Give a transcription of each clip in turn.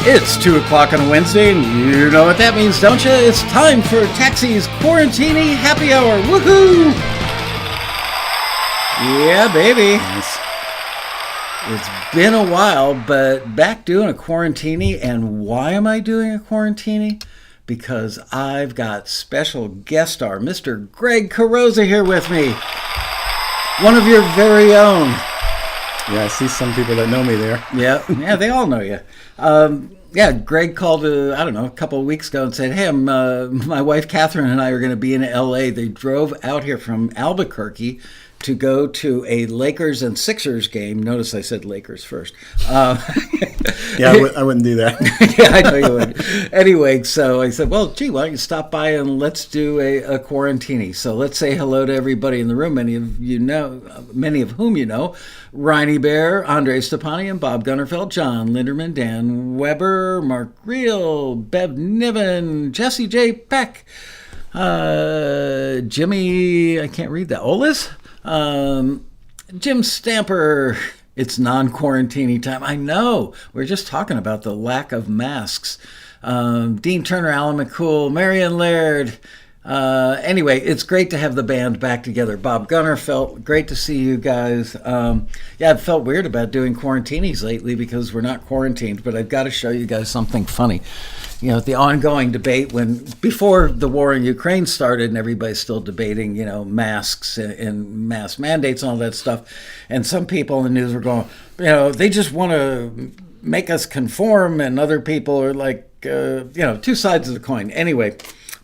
It's 2 o'clock on a Wednesday, and you know what that means, don't you? It's time for Taxi's Quarantini Happy Hour. Woohoo! Yeah, baby. Nice. It's been a while, but back doing a Quarantini. And why am I doing a Quarantini? Because I've got special guest star, Mr. Greg Carrozza, here with me. One of your very own. Yeah, I see some people that know me there. Yeah, they all know you. Greg called, a couple of weeks ago and said, hey, my wife Catherine and I are going to be in L.A. They drove out here from Albuquerque to go to a Lakers and Sixers game. Notice I said Lakers first. Yeah, I wouldn't do that. Yeah, I know you would. Anyway, so I said, well, gee, why don't you stop by and let's do a Quarantini. So let's say hello to everybody in the room. Many of whom you know. Riney Bear, Andre Stepani, and Bob Gunnerfeld, John Linderman, Dan Weber, Mark Reel, Bev Niven, Jesse J. Peck, Jimmy, I can't read that, Olis, Jim Stamper. It's non-quarantini time. I know. We're just talking about the lack of masks. Dean Turner, Alan McCool, Marion Laird. Anyway, it's great to have the band back together. Bob Gunnerfeld, great to see you guys. I've felt weird about doing Quarantinis lately because we're not quarantined, but I've got to show you guys something funny. You know, the ongoing debate before the war in Ukraine started and everybody's still debating, masks and mask mandates and all that stuff. And some people in the news were going, they just want to make us conform, and other people are like, two sides of the coin. Anyway,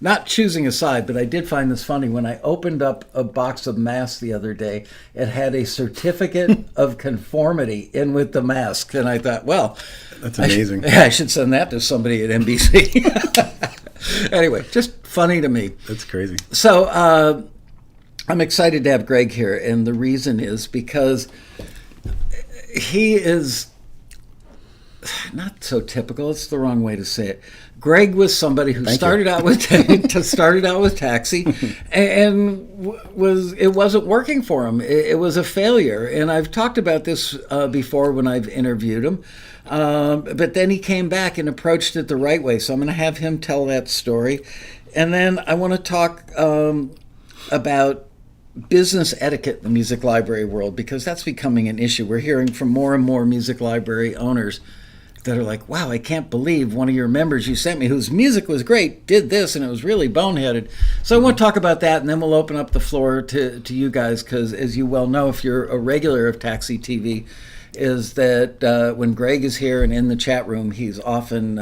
not choosing a side, but I did find this funny. When I opened up a box of masks the other day, it had a certificate of conformity in with the mask. And I thought, well, that's amazing. I should send that to somebody at NBC. Anyway, just funny to me. That's crazy. So I'm excited to have Greg here. And the reason is because he is not so typical. It's the wrong way to say it. Greg was somebody who started out with Taxi, and it wasn't working for him. It was a failure, and I've talked about this before when I've interviewed him. But then he came back and approached it the right way. So I'm going to have him tell that story, and then I want to talk about business etiquette in the music library world, because that's becoming an issue. We're hearing from more and more music library owners that are like, wow, I can't believe one of your members you sent me, whose music was great, did this, and it was really boneheaded. So I want to talk about that, and then we'll open up the floor to you guys, because as you well know, if you're a regular of Taxi TV, is that when Greg is here and in the chat room, he's often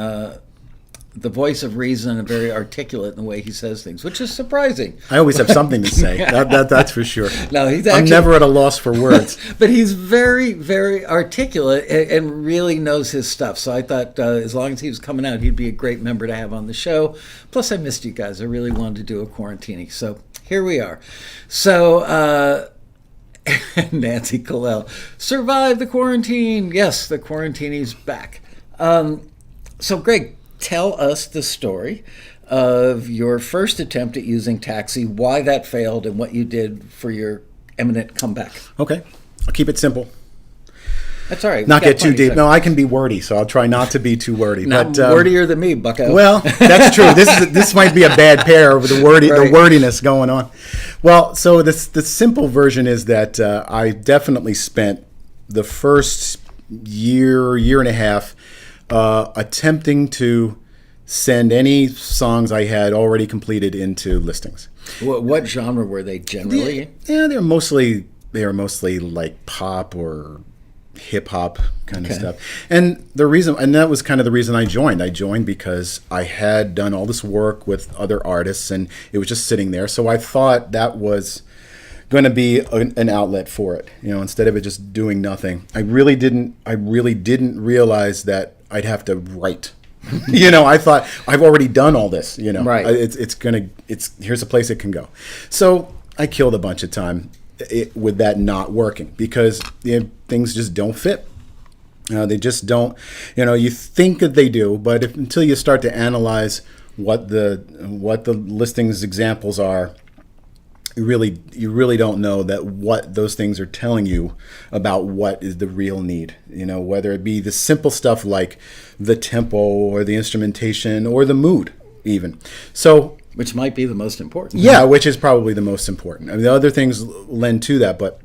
the voice of reason and very articulate in the way he says things, which is surprising. I always have something to say. That's for sure. No, I'm never at a loss for words. But he's very, very articulate and really knows his stuff. So I thought as long as he was coming out, he'd be a great member to have on the show. Plus, I missed you guys. I really wanted to do a Quarantini. So here we are. So Nancy Colell, survive the quarantine. Yes, the Quarantini's back. So Greg, tell us the story of your first attempt at using Taxi, why that failed, and what you did for your imminent comeback. Okay. I'll keep it simple. That's all right. Not get too deep. No, I can be wordy, so I'll try not to be too wordy. Not wordier than me, bucko. Well, that's true. This might be a bad pair with the wordiness going on. Well, so the simple version is that I definitely spent the first year and a half attempting to send any songs I had already completed into listings. What genre were they generally? Yeah, they were mostly like pop or hip hop kind of stuff. And that was kind of the reason I joined. I joined because I had done all this work with other artists, and it was just sitting there. So I thought that was going to be an outlet for it, instead of it just doing nothing. I really didn't realize that I'd have to write. I thought I've already done all this, Right. Here's a place it can go. So I killed a bunch of time with that not working, because things just don't fit. They just don't, you think that they do, but until you start to analyze what the listings examples are, you really don't know that what those things are telling you about what is the real need. Whether it be the simple stuff like the tempo or the instrumentation or the mood even. So Which might be the most important. yeah, which is probably the most important. I mean, the other things lend to that, but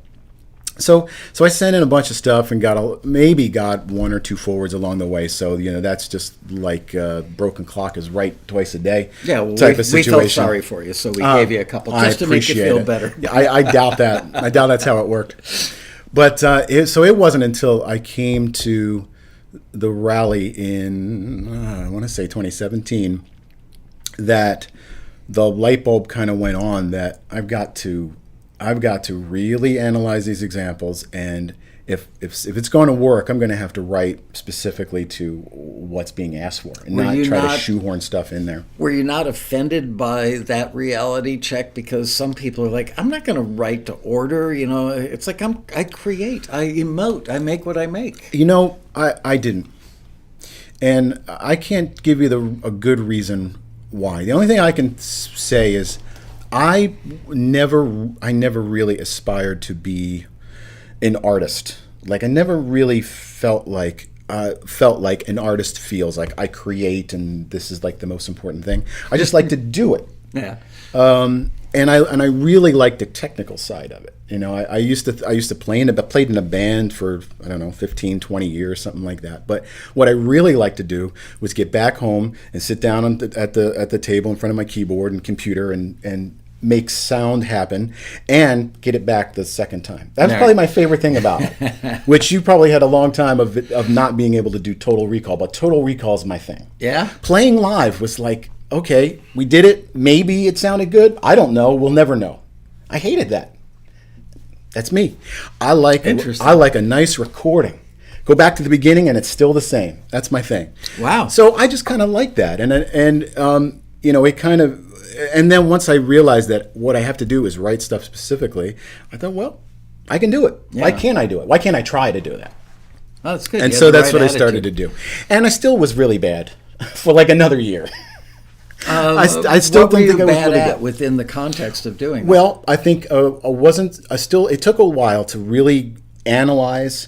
so I sent in a bunch of stuff and maybe got one or two forwards along the way. So that's just like broken clock is right twice a day. Yeah, well, type of we situation. felt sorry for you, so we gave you a couple just to make you feel better. Yeah, I doubt that. I doubt that's how it worked. But so it wasn't until I came to the rally in I want to say 2017 that the light bulb kind of went on that I've got to really analyze these examples, and if it's going to work, I'm going to have to write specifically to what's being asked for and not try to shoehorn stuff in there. Were you not offended by that reality check? Because some people are like, I'm not going to write to order. It's like I create, I emote, I make what I make. I didn't, and I can't give you a good reason why. The only thing I can say is I never really aspired to be an artist. Like I never really felt like an artist feels. Like I create and this is like the most important thing. I just like to do it. Yeah. And I really like the technical side of it. I used to played in a band for 15, 20 years, something like that. But what I really liked to do was get back home and sit down at the table in front of my keyboard and computer and make sound happen and get it back the second time. That's probably my favorite thing about it. Which you probably had a long time of not being able to do Total Recall, but Total Recall is my thing. Yeah. Playing live was like, okay, we did it. Maybe it sounded good. I don't know. We'll never know. I hated that. That's me. I like a nice recording. Go back to the beginning and it's still the same. That's my thing. Wow. So I just kind of like that, and it kind of. And then once I realized that what I have to do is write stuff specifically, I thought, well, I can do it. Yeah. Why can't I do it? Why can't I try to do that? Oh, that's good. And so that's what I started to do. And I still was really bad for like another year. I still don't think I was really good within the context of doing that. Well, I think it took a while to really analyze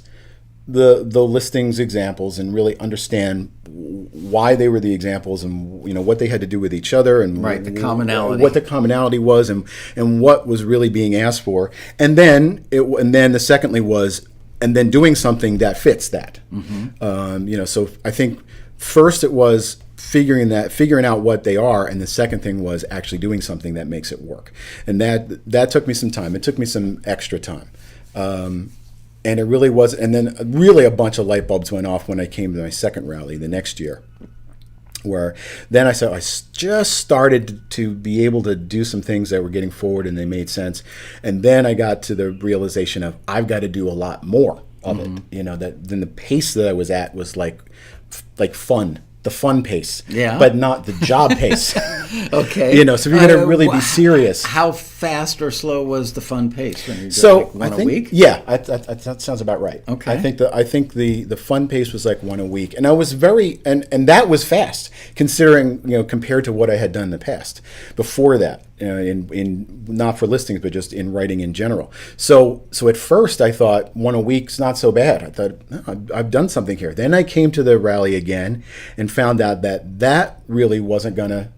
the listings examples and really understand why they were the examples and what they had to do with each other and the commonality, what the commonality was and what was really being asked for, and then the secondly was doing something that fits that. Mm-hmm. So I think first it was figuring out what they are, and the second thing was actually doing something that makes it work, and that took me some time. It took me some extra time. And it really was, and then really a bunch of light bulbs went off when I came to my second rally the next year, where then I just started to be able to do some things that were getting forward and they made sense. And then I got to the realization of I've got to do a lot more of it. Then the pace that I was at was like fun. The fun pace, but not the job pace. Okay. So if you're going to really be serious. How fast or slow was the fun pace when you did one a week? Yeah, that sounds about right. Okay. I think the fun pace was like one a week, and I was and that was fast considering compared to what I had done in the past before that. In not for listings, but just in writing in general. So at first I thought one a week's not so bad. I thought I've done something here. Then I came to the rally again and found out that really wasn't gonna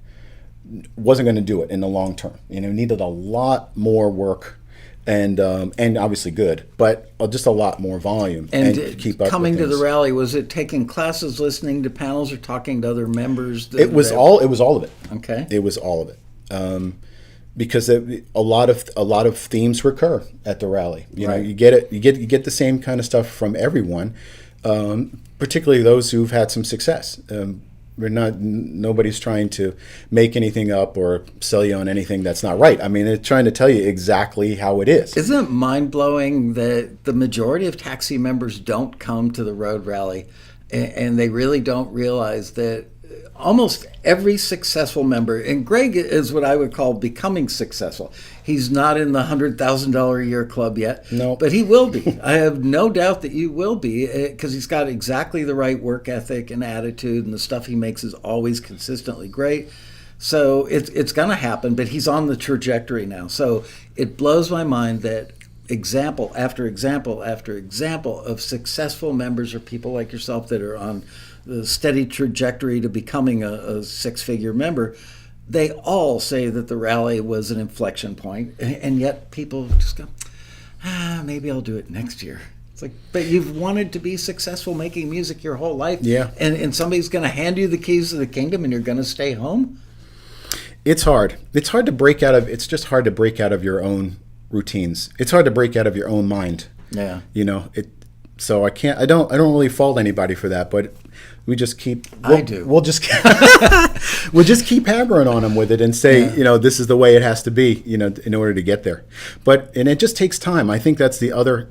do it in the long term. Needed a lot more work and obviously good, but just a lot more volume and keep up. Coming with to the rally, was it taking classes, listening to panels, or talking to other members? It was all of it. Okay. It was all of it. Because a lot of themes recur at the rally. You get the same kind of stuff from everyone, particularly those who've had some success. Nobody's trying to make anything up or sell you on anything that's not right. I mean, they're trying to tell you exactly how it is. Isn't it mind-blowing that the majority of taxi members don't come to the road rally, and they really don't realize that almost every successful member, and Greg is what I would call becoming successful. He's not in the $100,000 a year club yet, no, but he will be. I have no doubt that you will be, because he's got exactly the right work ethic and attitude, and the stuff he makes is always consistently great. So it's going to happen, but he's on the trajectory now. So it blows my mind that example after example after example of successful members or people like yourself that are on the steady trajectory to becoming a six-figure member, they all say that the rally was an inflection point, and yet people just go, maybe I'll do it next year. It's like, but you've wanted to be successful making music your whole life, yeah, and somebody's going to hand you the keys to the kingdom, and you're going to stay home. It's hard. It's hard to break out of. It's just hard to break out of your own routines. It's hard to break out of your own mind. Yeah, So I can't. I don't really fault anybody for that, but we just keep. I do. We'll just we'll just keep hammering on them with it and say, this is the way it has to be, in order to get there. And it just takes time. I think that's the other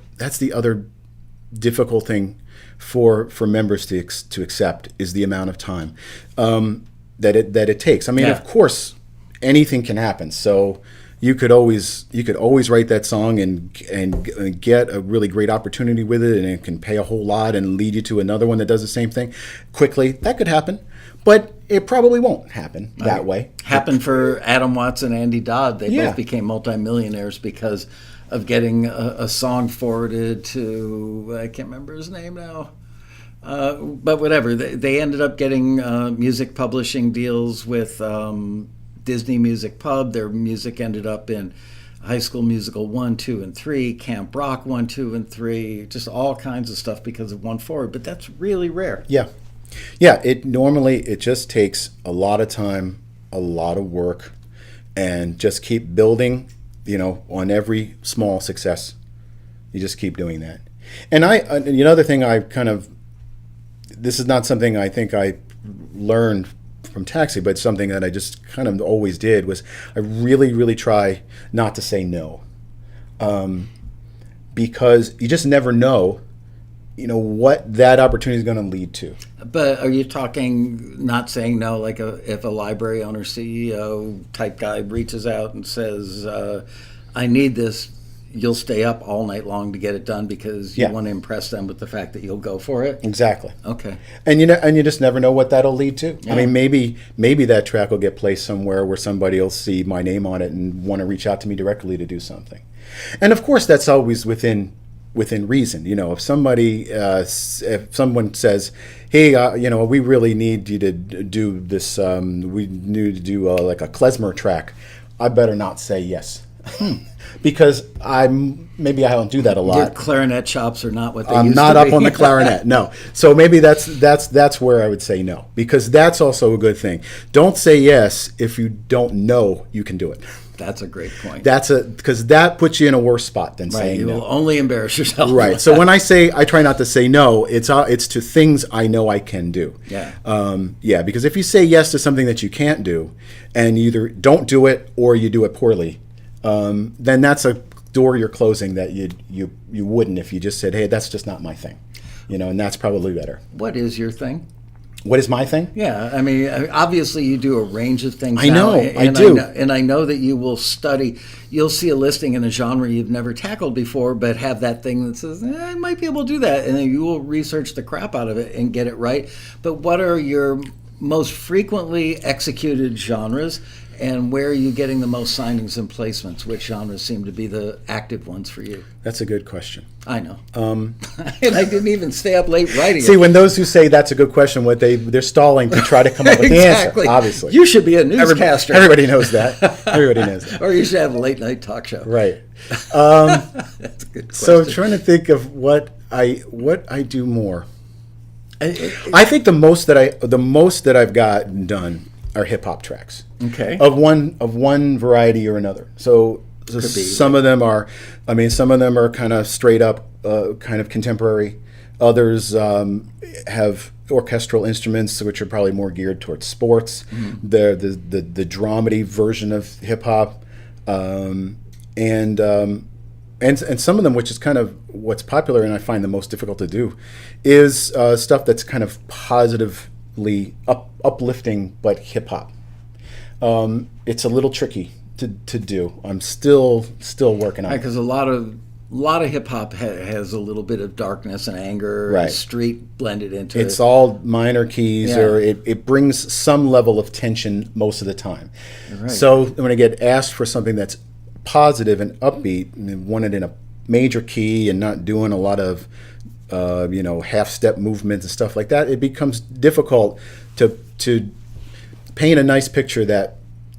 difficult thing for members to accept is the amount of time that it takes. I mean, of course, anything can happen. So you could always write that song and get a really great opportunity with it, and it can pay a whole lot and lead you to another one that does the same thing quickly. That could happen, but it probably won't happen that way. Happened for Adam Watts and Andy Dodd. They both became multimillionaires because of getting a song forwarded to, I can't remember his name now. But whatever, they ended up getting music publishing deals with Disney Music Pub. Their music ended up in High School Musical 1, 2, and 3, Camp Rock 1, 2, and 3, just all kinds of stuff because of one forward. But that's really rare. Yeah. It just takes a lot of time, a lot of work, and just keep building, on every small success. You just keep doing that. And another thing this is not something I think I learned from Taxi, but something that I just kind of always did was I really, really try not to say no, because you just never know, what that opportunity is going to lead to. But are you talking not saying no, like if a library owner, CEO type guy reaches out and says, I need this, you'll stay up all night long to get it done because you want to impress them with the fact that you'll go for it? Exactly. Okay. And you just never know what that'll lead to. Yeah. I mean, maybe that track will get placed somewhere where somebody will see my name on it and want to reach out to me directly to do something. And of course, that's always within reason. If someone says, hey, we really need you to do this, we need to do like a klezmer track, I better not say yes. Because I don't do that a lot. Your clarinet chops are not what they I'm used not to be. up on the clarinet, no. So maybe that's where I would say no, because that's also a good thing. Don't say yes if you don't know you can do it. That's a great point. Because that puts you in a worse spot than saying no. You will only embarrass yourself. Right. So when I try not to say no, it's to things I know I can do. Yeah. Because if you say yes to something that you can't do, and you either don't do it or you do it poorly, then that's a door you're closing that you wouldn't if you just said, hey, that's just not my thing, and that's probably better. What is your thing? What is my thing? Yeah, I mean, obviously you do a range of things. I know, I do. And I know that you will study. You'll see a listing in a genre you've never tackled before, but have that thing that says, I might be able to do that. And then you will research the crap out of it and get it right. But what are your most frequently executed genres? And where are you getting the most signings and placements? Which genres seem to be the active ones for you? That's a good question. I know. And I didn't even stay up late writing See, it. when those who say that's a good question, they're stalling to try to come up with the answer, obviously. You should be a newscaster. Everybody knows that. Everybody knows that. Or you should have a late night talk show. Right. That's a good question. So I'm trying to think of what I do more. I think the most that I've gotten done are hip hop tracks. Okay. Of one variety or another. So some of them are kind of straight up kind of contemporary. Others have orchestral instruments, which are probably more geared towards sports. Mm-hmm. The dramedy version of hip hop, and some of them, which is kind of what's popular and I find the most difficult to do, is stuff that's kind of positively uplifting but hip hop. It's a little tricky to do. I'm still working on it. Because a lot of lot of hip hop has a little bit of darkness and anger, Right. and street blended into It's it. all minor keys, Yeah. or it brings some level of tension most of the time. Right. So when I get asked for something that's positive and upbeat, and want it in a major key and not doing a lot of half-step movements and stuff like that, it becomes difficult to paint a nice picture that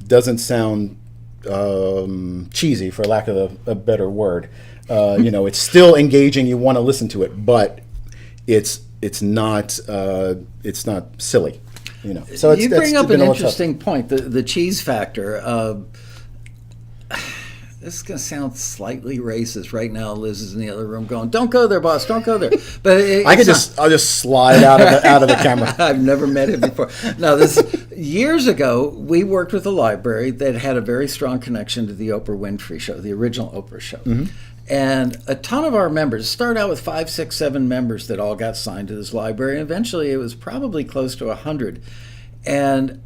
doesn't sound cheesy, for lack of a better word. It's still engaging. You want to listen to it, but it's not silly. So You bring up been an a little tough. interesting point, the cheese factor. This is going to sound slightly racist right now. Liz is in the other room going, "Don't go there, boss. Don't go there." But I'll just slide out of the camera. I've never met him before. No, years ago, we worked with a library that had a very strong connection to the Oprah Winfrey Show, the original Oprah Show. Mm-hmm. And a ton of our members started out with 5, 6, 7 members that all got signed to this library. And eventually, it was probably close to 100. And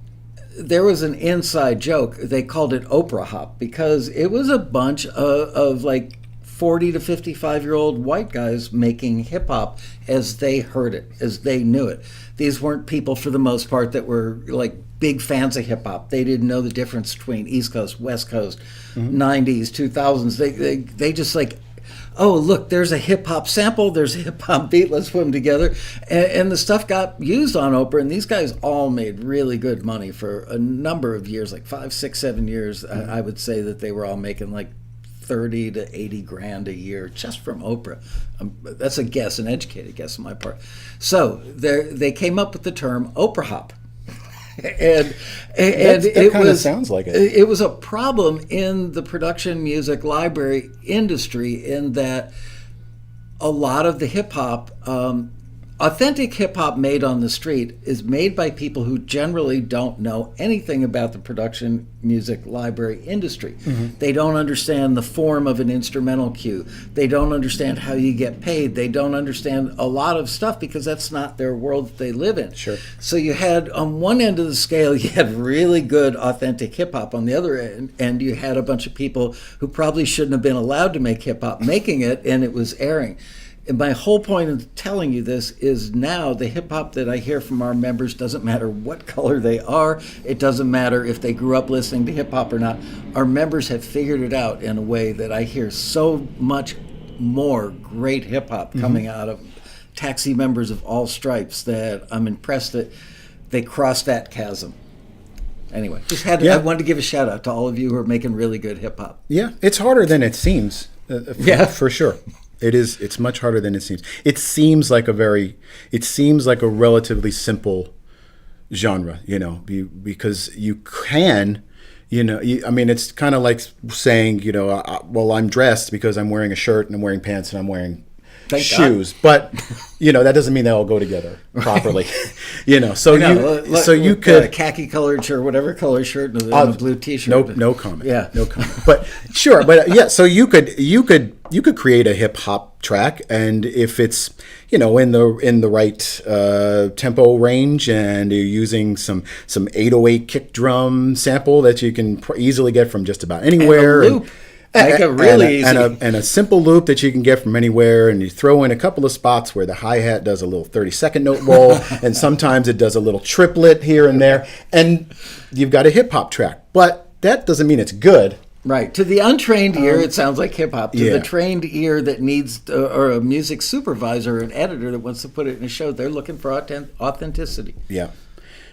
there was an inside joke. They called it Oprah Hop because it was a bunch of like 40 to 55-year-old white guys making hip hop as they heard it, as they knew it. These weren't people, for the most part, that were like big fans of hip hop. They didn't know the difference between East Coast, West Coast, 90s, 2000s. They just like, oh, look, there's a hip hop sample, there's a hip hop beat, let's put them together. And the stuff got used on Oprah, and these guys all made really good money for a number of years, like 5, 6, 7 years. I would say that they were all making like 30 to 80 grand a year just from Oprah. That's a guess, an educated guess on my part. So they came up with the term Oprah Hop. and That kind of sounds like it. It was a problem in the production music library industry in that a lot of the hip hop, authentic hip hop made on the street, is made by people who generally don't know anything about the production music library industry. They don't understand the form of an instrumental cue. They don't understand how you get paid. They don't understand a lot of stuff because that's not their world that they live in. Sure. So you had, on one end of the scale, you had really good authentic hip hop. On the other end, you had a bunch of people who probably shouldn't have been allowed to make hip hop making it, and it was airing. And my whole point of telling you this is now the hip hop that I hear from our members doesn't matter what color they are. It doesn't matter if they grew up listening to hip hop or not. Our members have figured it out in a way that I hear so much more great hip hop coming out of Taxi members of all stripes that I'm impressed that they crossed that chasm. Anyway, I wanted to give a shout out to all of you who are making really good hip hop. Yeah, it's harder than it seems. For sure. It is. It's much harder than it seems. It seems like a relatively simple genre, because you can, it's kind of like saying, well, I'm dressed because I'm wearing a shirt and I'm wearing pants and I'm wearing shoes, but that doesn't mean they all go together properly. So you could a khaki colored shirt, whatever color shirt, and a blue T-shirt. No comment. Yeah, no comment. But sure, yeah. So you could create a hip hop track, and if it's in the right tempo range, and you're using some 808 kick drum sample that you can easily get from just about anywhere. And a loop. Make it really easy. And a simple loop that you can get from anywhere, and you throw in a couple of spots where the hi-hat does a little 30-second note roll, and sometimes it does a little triplet here and there, and you've got a hip-hop track. But that doesn't mean it's good. Right. To the untrained ear, it sounds like hip-hop. To yeah. the trained ear that needs, or a music supervisor or an editor that wants to put it in a show, they're looking for authenticity. Yeah.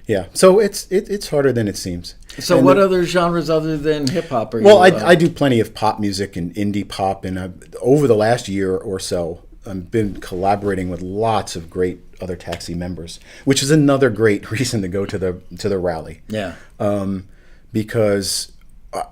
Yeah, so it's harder than it seems. So what other genres other than hip hop are you? Well, I do plenty of pop music and indie pop, and over the last year or so, I've been collaborating with lots of great other Taxi members, which is another great reason to go to the rally. Yeah. Because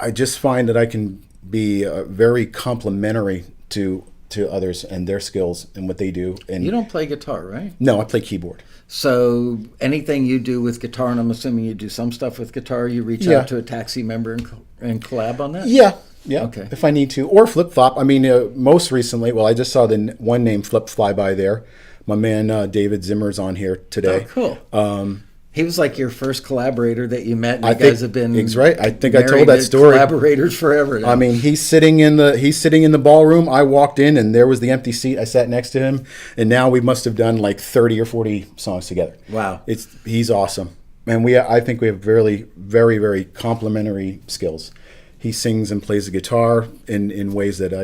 I just find that I can be very complimentary to others and their skills and what they do. And you don't play guitar, right? No, I play keyboard. So anything you do with guitar, and I'm assuming you do some stuff with guitar, you reach out to a Taxi member and collab on that? Yeah. Okay. If I need to. Or flip-flop. I mean, most recently, I just saw the one name fly by there. My man David Zimmer's on here today. Oh, cool. He was like your first collaborator that you met. And I you think guys have been. he's right. I think I told married that to story. Collaborators forever. Now. I mean, he's sitting in the ballroom. I walked in, and there was the empty seat. I sat next to him, and now we must have done like 30 or 40 songs together. Wow, he's awesome, and I think we have very, very, very complementary skills. He sings and plays the guitar in ways that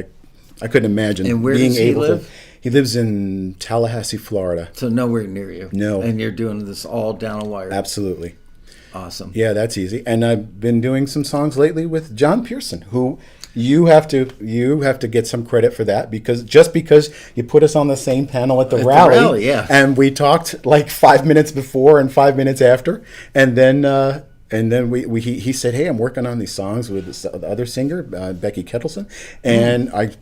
I couldn't imagine. And where being does he able live? To. He lives in Tallahassee, Florida. So nowhere near you. No. And you're doing this all down a wire. Absolutely. Awesome. Yeah, that's easy. And I've been doing some songs lately with John Pearson, who you have to get some credit for that because you put us on the same panel at the rally, yeah. And we talked like 5 minutes before and 5 minutes after, and then he said, "Hey, I'm working on these songs with the other singer, Becky Kettleson," and I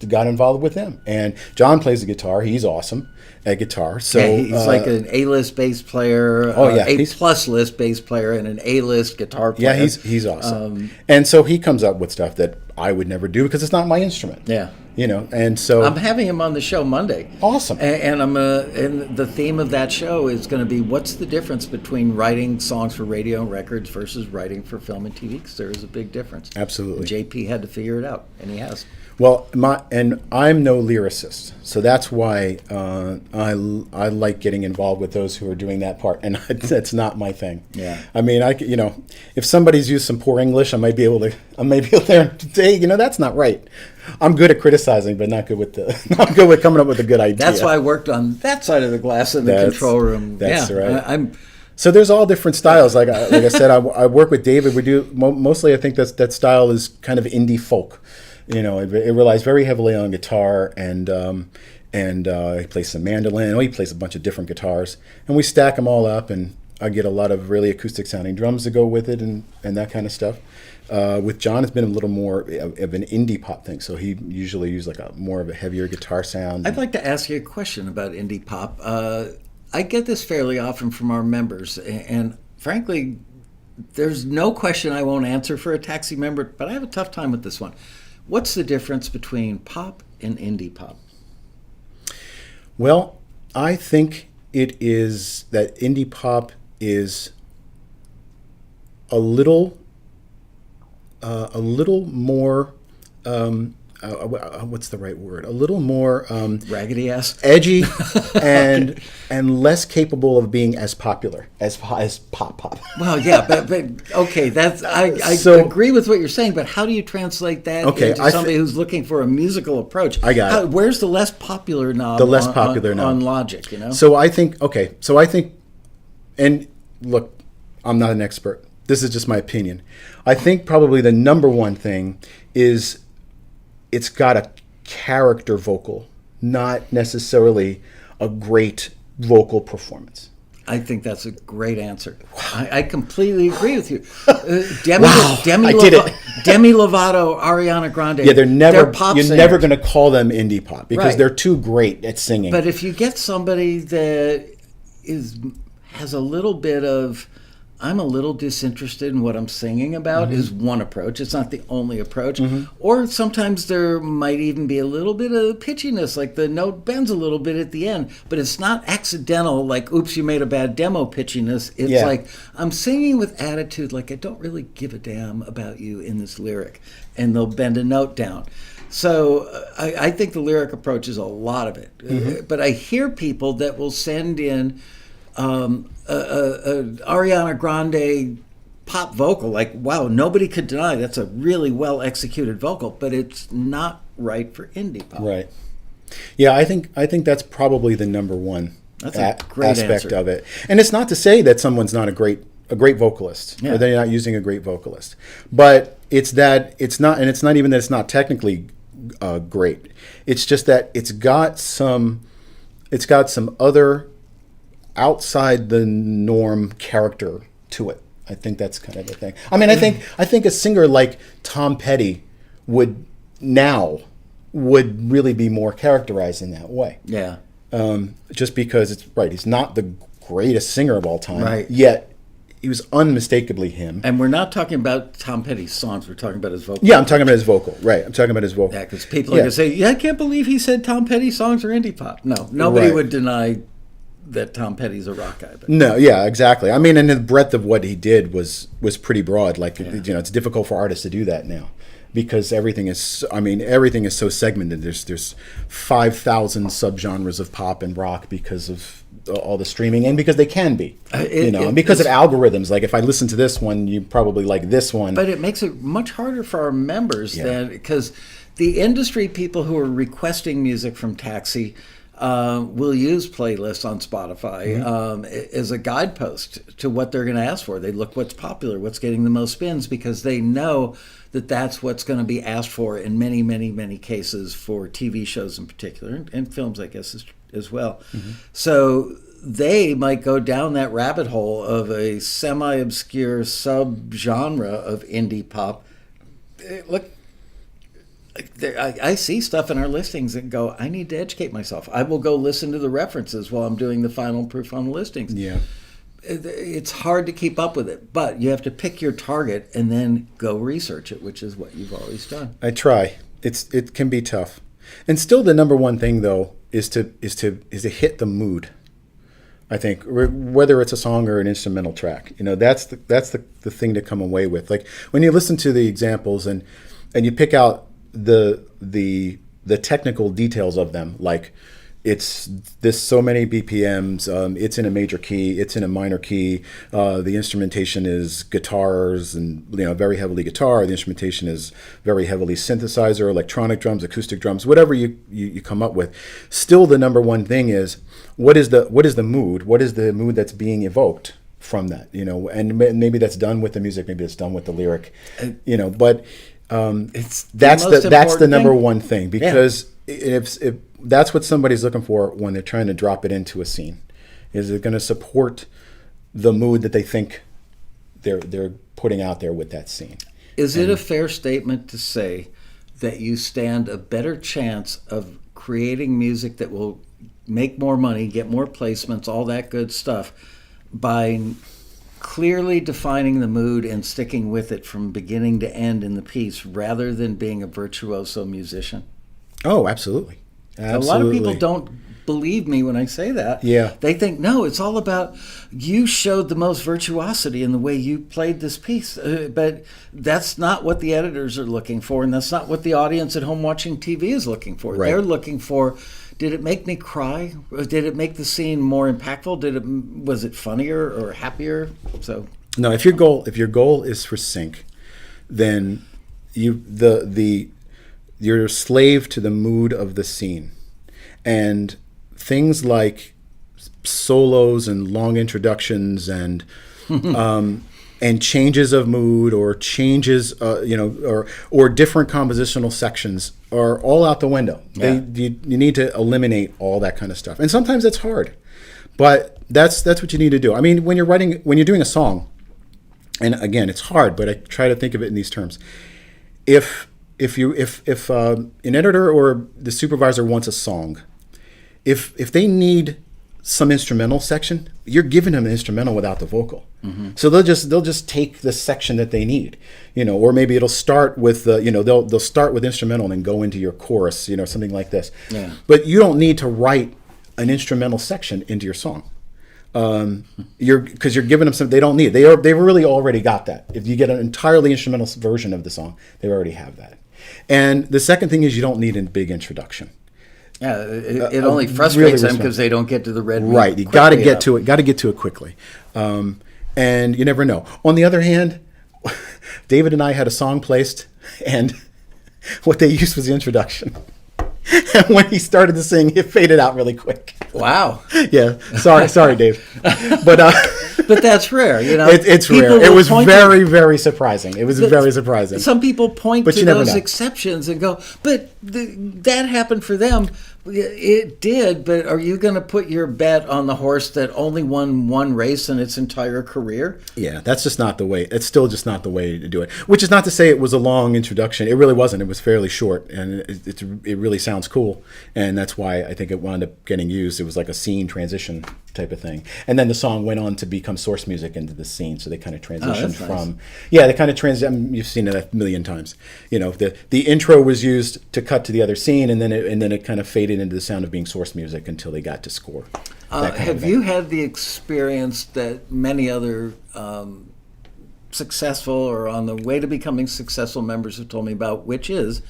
got involved with him. And John plays the guitar. He's awesome at guitar. So yeah, he's like an A-list bass player, A-plus list bass player, and an A-list guitar player. Yeah, he's awesome. And so he comes up with stuff that I would never do because it's not my instrument. Yeah. And so I'm having him on the show Monday. Awesome. And and the theme of that show is going to be what's the difference between writing songs for radio and records versus writing for film and TV, because there is a big difference. Absolutely. JP had to figure it out, and he has. Well, I'm no lyricist, so that's why I like getting involved with those who are doing that part, and that's not my thing. Yeah. I mean, if somebody's used some poor English, I might be able to say, that's not right. I'm good at criticizing, but not good with coming up with a good idea. That's why I worked on that side of the glass in the control room. That's right. So there's all different styles. Like I said, I work with David. We do mostly. I think that style is kind of indie folk. It relies very heavily on guitar and he plays some mandolin. He plays a bunch of different guitars, and we stack them all up, and I get a lot of really acoustic sounding drums to go with it and that kind of stuff. With John, it's been a little more of an indie pop thing, so he usually uses like more of a heavier guitar sound. I'd like to ask you a question about indie pop. I get this fairly often from our members, and frankly, there's no question I won't answer for a Taxi member, but I have a tough time with this one. What's the difference between pop and indie pop? Well, I think it is that indie pop is a little more what's the right word? A little more raggedy ass, edgy, and less capable of being as popular as pop. Well, yeah, but okay, that's I agree with what you're saying. But how do you translate that into somebody who's looking for a musical approach? I got it. Where's the less popular knob? The less popular knob on Logic, So I think and look, I'm not an expert. This is just my opinion. I think probably the number one thing is it's got a character vocal, not necessarily a great vocal performance. I think that's a great answer. I completely agree with you. I did it. Demi Lovato, Ariana Grande. Yeah, they're pop you're singers. never going to call them indie pop because Right. they're too great at singing. But if you get somebody that has a little bit of, I'm a little disinterested in what I'm singing about, is one approach. It's not the only approach. Or sometimes there might even be a little bit of pitchiness, like the note bends a little bit at the end, but it's not accidental, like, oops, you made a bad demo pitchiness. It's like, I'm singing with attitude, like I don't really give a damn about you in this lyric, and they'll bend a note down. So I think the lyric approach is a lot of it. But I hear people that will send in Ariana Grande pop vocal, like, wow, nobody could deny that's a really well executed vocal, but it's not right for indie pop. Right. Yeah, I think that's probably the number one aspect answer. of it. And it's not to say that someone's not a great vocalist, or they're not using a great vocalist, but it's not even that it's not technically great. It's just that it's got some other outside the norm character to it. I think that's kind of the thing. I mean, I think a singer like Tom Petty would really be more characterized in that way. Yeah. Just because he's not the greatest singer of all time. Right. Yet he was unmistakably him. And we're not talking about Tom Petty's songs. We're talking about his vocal. Yeah, I'm talking about his vocal. Right. I'm talking about his vocal. Yeah, because people are going to say, I can't believe he said Tom Petty songs are indie pop. No, nobody would deny that Tom Petty's a rock guy. But. No, yeah, exactly. I mean, and the breadth of what he did was pretty broad. Like, it's difficult for artists to do that now because everything is so segmented. There's 5,000 subgenres of pop and rock because of all the streaming and because they can be, and because of algorithms. Like, if I listen to this one, you probably like this one. But it makes it much harder for our members because the industry people who are requesting music from Taxi will use playlists on Spotify as a guidepost to what they're going to ask for. They look what's popular, what's getting the most spins, because they know that that's what's going to be asked for in many, many, many cases for TV shows in particular, and films, I guess, as well. So they might go down that rabbit hole of a semi-obscure subgenre of indie pop. Look, I see stuff in our listings and go, I need to educate myself. I will go listen to the references while I'm doing the final proof on the listings. Yeah. It's hard to keep up with it, but you have to pick your target and then go research it, which is what you've always done. I try. It can be tough. And still the number one thing, though, is to hit the mood. I think whether it's a song or an instrumental track, that's the thing to come away with. Like, when you listen to the examples and you pick out the technical details of them, like it's this so many BPMs, it's in a major key, it's in a minor key, the instrumentation is guitars and very heavily guitar, the instrumentation is very heavily synthesizer, electronic drums, acoustic drums, whatever you come up with. Still, the number one thing is what is the mood? What is the mood that's being evoked from that? And maybe that's done with the music, maybe it's done with the lyric, but that's the number one thing, because if that's what somebody's looking for when they're trying to drop it into a scene, is it going to support the mood that they think they're putting out there with that scene. Is it a fair statement to say that you stand a better chance of creating music that will make more money, get more placements, all that good stuff, by clearly defining the mood and sticking with it from beginning to end in the piece, rather than being a virtuoso musician? Oh, absolutely. A lot of people don't believe me when I say that. Yeah. They think, no, it's all about you showed the most virtuosity in the way you played this piece. But that's not what the editors are looking for, and that's not what the audience at home watching TV is looking for. Right. They're looking for, did it make me cry? Did it make the scene more impactful? Was it funnier or happier? So no, if your goal is for sync, then you're a slave to the mood of the scene. And things like solos and long introductions and changes of mood or changes, or different compositional sections are all out the window. Yeah. You need to eliminate all that kind of stuff. And sometimes it's hard, but that's what you need to do. I mean, when you're doing a song, and again, it's hard, but I try to think of it in these terms. If an editor or the supervisor wants a song, if they need some instrumental section, you're giving them an instrumental without the vocal. Mm-hmm. So they'll just take the section that they need, or maybe it'll start with they'll start with instrumental and then go into your chorus, something like this. Yeah. But you don't need to write an instrumental section into your song. Because you're giving them something they don't need. They've really already got that. If you get an entirely instrumental version of the song, they already have that. And the second thing is you don't need a big introduction. Yeah, it only frustrates them because they don't get to the red meat. Right, you got to get to it. Got to get to it quickly, and you never know. On the other hand, David and I had a song placed, and what they used was the introduction. And when he started to sing, it faded out really quick. Wow. Yeah. Sorry, Dave. But that's rare, It's rare. It was very, very surprising. It was very surprising. Some people point to those exceptions and go, but that happened for them. It did, but are you going to put your bet on the horse that only won one race in its entire career? Yeah, that's just not the way. It's still just not the way to do it. Which is not to say it was a long introduction. It really wasn't. It was fairly short, and it really sounds cool, and that's why I think it wound up getting used. It was like a scene transition type of thing, and then the song went on to become source music into the scene. So they kind of transitioned from. Nice. Yeah, they kind of transition. You've seen it a million times. The intro was used to cut to the other scene, and then it kind of faded faded into the sound of being source music until they got to score. Have you had the experience that many other successful or on the way to becoming successful members have told me about, which is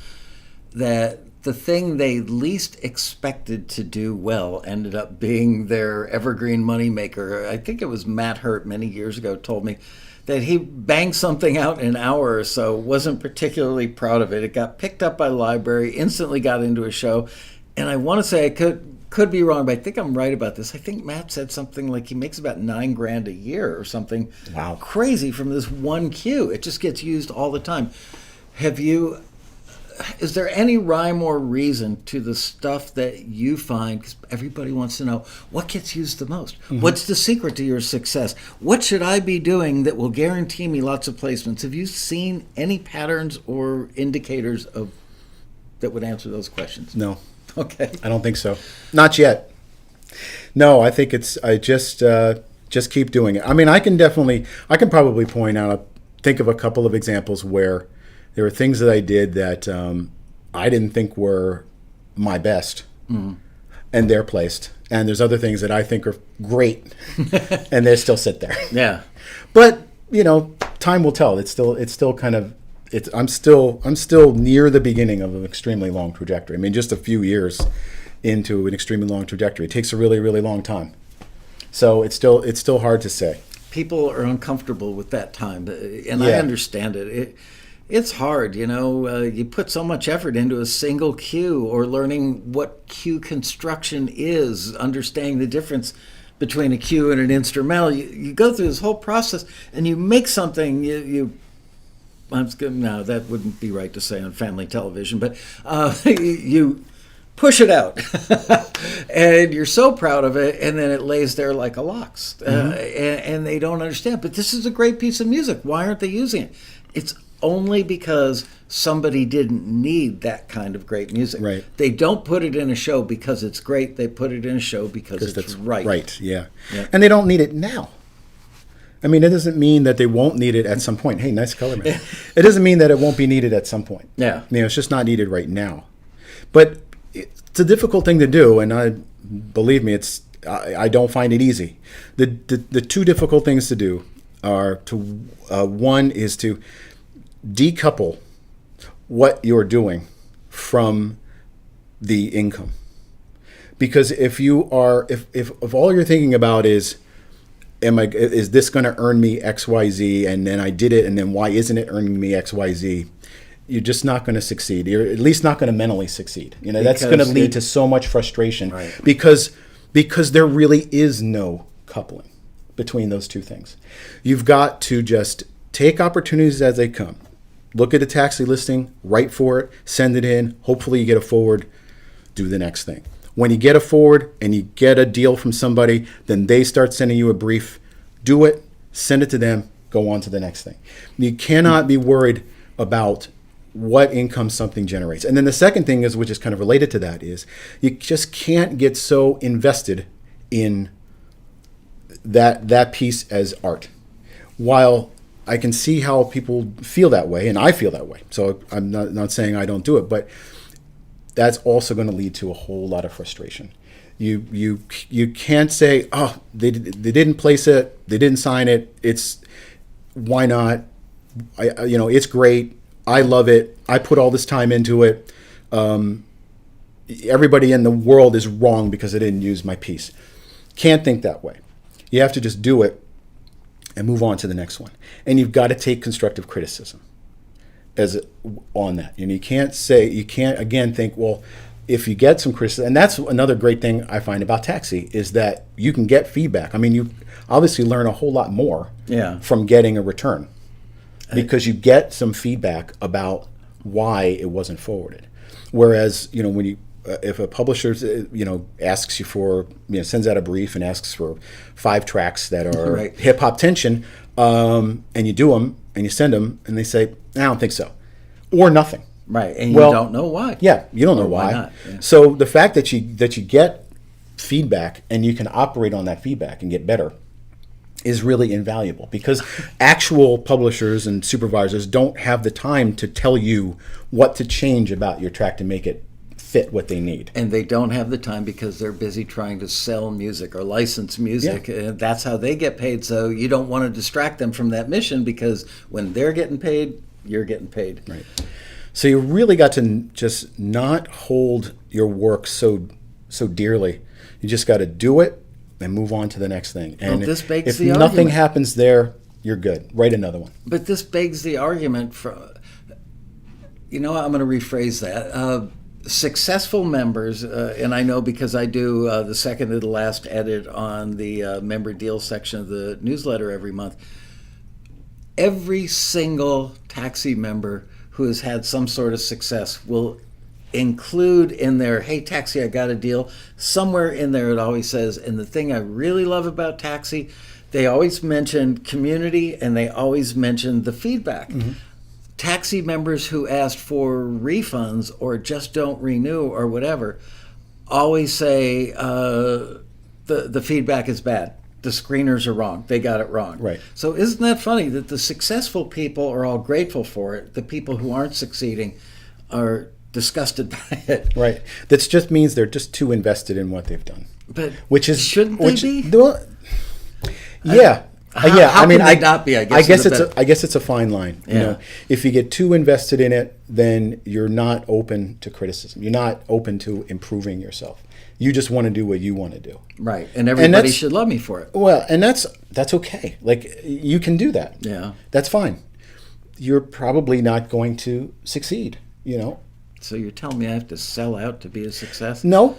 that the thing they least expected to do well ended up being their evergreen moneymaker? I think it was Matt Hurt many years ago told me that he banged something out in an hour or so, wasn't particularly proud of it. It got picked up by the library, instantly got into a show. And I want to say I could be wrong, but I think I'm right about this. I think Matt said something like he makes about $9,000 a year or something. Wow. Crazy from this one cue. It just gets used all the time. Is there any rhyme or reason to the stuff that you find? Because everybody wants to know what gets used the most. Mm-hmm. What's the secret to your success? What should I be doing that will guarantee me lots of placements? Have you seen any patterns or indicators that would answer those questions? No. Okay. I don't think so. Not yet. No, I think I just keep doing it. I mean, I can probably point out, think of a couple of examples where there were things that I did that I didn't think were my best, and they're placed. And there's other things that I think are great, and they still sit there. Yeah. But time will tell. I'm still near the beginning of an extremely long trajectory. I mean, just a few years into an extremely long trajectory. It takes a really, really long time. So it's still hard to say. People are uncomfortable with that time, and Yeah. I understand it. It's hard, you put so much effort into a single cue or learning what cue construction is, understanding the difference between a cue and an instrumental. You go through this whole process and you make something, no, that wouldn't be right to say on family television, but you push it out and you're so proud of it, and then it lays there like a lox, and they don't understand. But this is a great piece of music. Why aren't they using it? It's only because somebody didn't need that kind of great music. Right. They don't put it in a show because it's great. They put it in a show because it's that's right. Right, yeah. And they don't need it now. I mean, it doesn't mean that they won't need it at some point. Hey, nice color, man. It doesn't mean that it won't be needed at some point. Yeah. It's just not needed right now. But it's a difficult thing to do, and believe me, I don't find it easy. The two difficult things to do are one is to decouple what you're doing from the income. Because if all you're thinking about is this going to earn me XYZ, and then I did it, and then why isn't it earning me XYZ? You're just not going to succeed. You're at least not going to mentally succeed. That's going to lead to so much frustration, right. because there really is no coupling between those two things. You've got to just take opportunities as they come. Look at a taxi listing, write for it, send it in. Hopefully you get a forward, do the next thing. When you get a forward and you get a deal from somebody, then they start sending you a brief. Do it, send it to them, go on to the next thing. You cannot be worried about what income something generates. And then the second thing is, which is kind of related to that, is you just can't get so invested in that piece as art. While I can see how people feel that way, and I feel that way. So I'm not saying I don't do it, but that's also going to lead to a whole lot of frustration. You can't say, oh, they didn't place it, they didn't sign it. Why not? It's great. I love it. I put all this time into it. Everybody in the world is wrong because they didn't use my piece. Can't think that way. You have to just do it and move on to the next one. And you've got to take constructive criticism on that. And you can't again think, well, if you get some criticism, and that's another great thing I find about taxi, is that you can get feedback. I mean, you obviously learn a whole lot more from getting a return, because you get some feedback about why it wasn't forwarded. Whereas, when you if a publisher asks you for, sends out a brief and asks for 5 tracks that are right. hip hop tension, and you do them and you send them and they say, I don't think so, or nothing. Right, and you don't know why. Yeah, you don't know why. Not? Yeah. So the fact that you get feedback and you can operate on that feedback and get better is really invaluable, because actual publishers and supervisors don't have the time to tell you what to change about your track to make it fit what they need. And they don't have the time because they're busy trying to sell music or license music. Yeah. And that's how they get paid. So you don't want to distract them from that mission, because when they're getting paid, you're getting paid. Right. So you really got to just not hold your work so dearly. You just got to do it and move on to the next thing. And this begs if the nothing argument. happens there, you're good. Write another one. But this begs the argument for, I'm going to rephrase that. Successful members, and I know because I do the second to the last edit on the member deal section of the newsletter every month, every single taxi member who has had some sort of success will include in their, hey, taxi, I got a deal. Somewhere in there it always says, and the thing I really love about taxi, they always mention community and they always mention the feedback. Mm-hmm. Taxi members who asked for refunds or just don't renew or whatever always say the feedback is bad. The screeners are wrong. They got it wrong. Right. So isn't that funny that the successful people are all grateful for it? The people who aren't succeeding are disgusted by it. Right. That just means they're just too invested in what they've done. But shouldn't they be? Yeah. How can they not be? I guess it's a fine line. Yeah. You know, if you get too invested in it, then you're not open to criticism. You're not open to improving yourself. You just want to do what you want to do. Right. And everybody should love me for it. Well, and that's okay. Like, you can do that. Yeah. That's fine. You're probably not going to succeed, So you're telling me I have to sell out to be a success? No.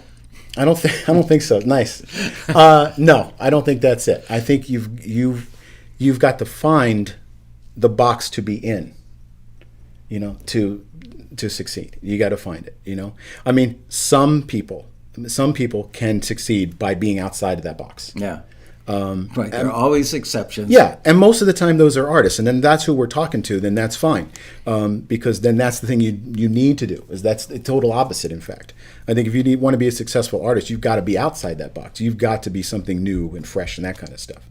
I don't think so. Nice. No, I don't think that's it. I think you've got to find the box to be in, to succeed. You got to find it, I mean, some people can succeed by being outside of that box. Yeah. Right. There are always exceptions. Yeah, and most of the time those are artists, and then that's who we're talking to. Then that's fine, because then that's the thing you need to do. That's the total opposite. In fact, I think if you want to be a successful artist, you've got to be outside that box. You've got to be something new and fresh and that kind of stuff.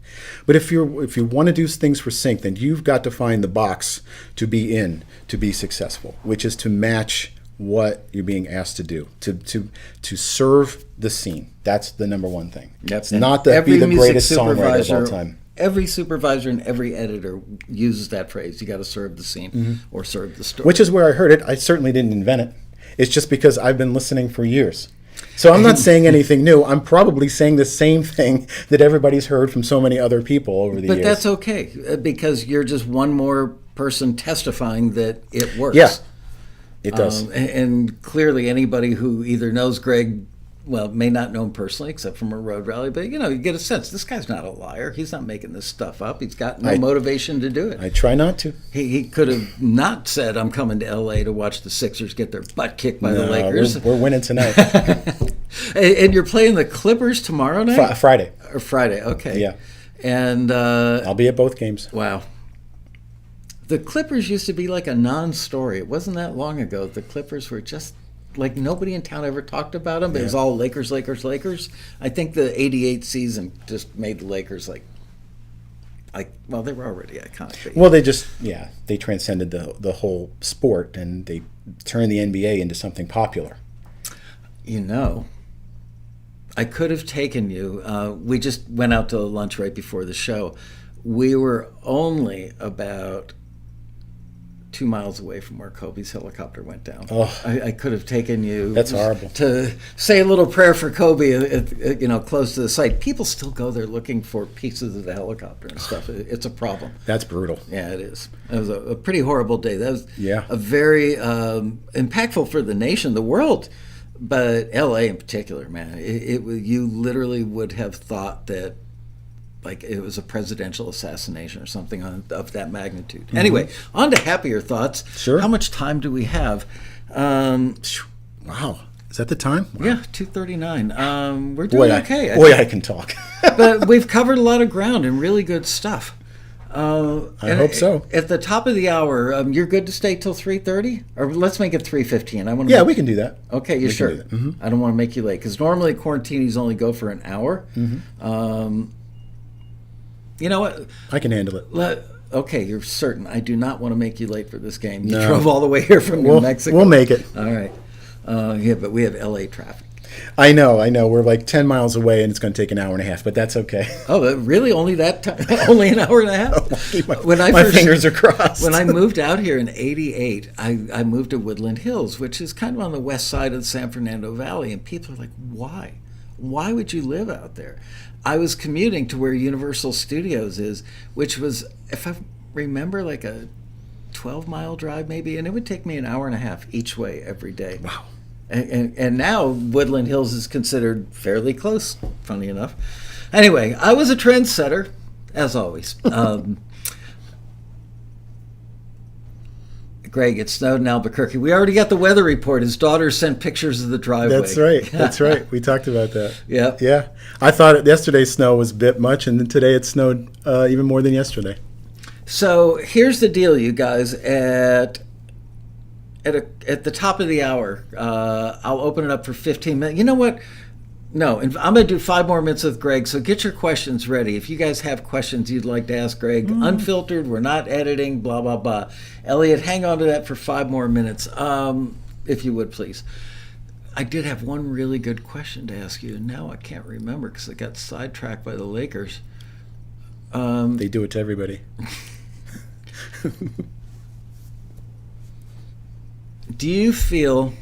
But if you want to do things for sync, then you've got to find the box to be in to be successful, which is to match what you're being asked to do, to serve the scene. That's the number one thing. Yep. It's not to be the greatest songwriter of all time. Every supervisor and every editor uses that phrase. You got to serve the scene or serve the story. Which is where I heard it. I certainly didn't invent it. It's just because I've been listening for years. So I'm not saying anything new. I'm probably saying the same thing that everybody's heard from so many other people over the years. But that's okay, because you're just one more person testifying that it works. Yeah. It does. And clearly anybody who either knows Greg, well, may not know him personally except from a road rally, but, you get a sense, this guy's not a liar. He's not making this stuff up. He's got no motivation to do it. I try not to. He could have not said, I'm coming to L.A. to watch the Sixers get their butt kicked by the Lakers. We're winning tonight. And you're playing the Clippers tomorrow night? Friday. Or Friday, okay. Yeah. And I'll be at both games. Wow. The Clippers used to be like a non-story. It wasn't that long ago. The Clippers were just like nobody in town ever talked about them. It was all Lakers, Lakers, Lakers. I think the '88 season just made the Lakers well, they were already iconic. Well, they transcended the whole sport, and they turned the NBA into something popular. I could have taken you. We just went out to lunch right before the show. We were only about 2 miles away from where Kobe's helicopter went down. Oh, I could have taken you. That's horrible. To say a little prayer for Kobe, close to the site. People still go there looking for pieces of the helicopter and stuff. It's a problem. That's brutal. Yeah, it is. It was a pretty horrible day. That was a very impactful for the nation, the world, but L.A. in particular, man. You literally would have thought that like it was a presidential assassination or something of that magnitude. Mm-hmm. Anyway, on to happier thoughts. Sure. How much time do we have? Wow. Is that the time? Wow. Yeah, 2:39. We're doing okay. I can talk. But we've covered a lot of ground and really good stuff. I hope so. At the top of the hour, you're good to stay till 3:30? Or let's make it 3:15. Yeah, we can do that. Okay, you sure? Mm-hmm. I don't want to make you late. Because normally quarantinis only go for an hour. Mm-hmm. You know what? I can handle it. Okay, you're certain. I do not want to make you late for this game. You drove all the way here from New Mexico. We'll make it. All right. Yeah, but we have LA traffic. I know. We're like 10 miles away, and it's going to take an hour and a half, but that's okay. Oh, really? Only that time? Only an hour and a half? My fingers are crossed. When I moved out here in '88, I moved to Woodland Hills, which is kind of on the west side of the San Fernando Valley, and people are like, why? Why would you live out there? I was commuting to where Universal Studios is, which was, if I remember, like a 12-mile drive maybe, and it would take me an hour and a half each way every day. Wow. And now Woodland Hills is considered fairly close, funny enough. Anyway, I was a trendsetter, as always. Greg, it snowed in Albuquerque. We already got the weather report. His daughter sent pictures of the driveway. That's right. We talked about that. Yeah. Yeah. I thought yesterday's snow was a bit much, and then today it snowed even more than yesterday. So here's the deal, you guys. At the top of the hour, I'll open it up for 15 minutes. You know what? No, and I'm going to do 5 more minutes with Greg, so get your questions ready. If you guys have questions you'd like to ask Greg, unfiltered, we're not editing, blah, blah, blah. Elliot, hang on to that for 5 more minutes, if you would, please. I did have one really good question to ask you, and now I can't remember because I got sidetracked by the Lakers. They do it to everybody. Do you feel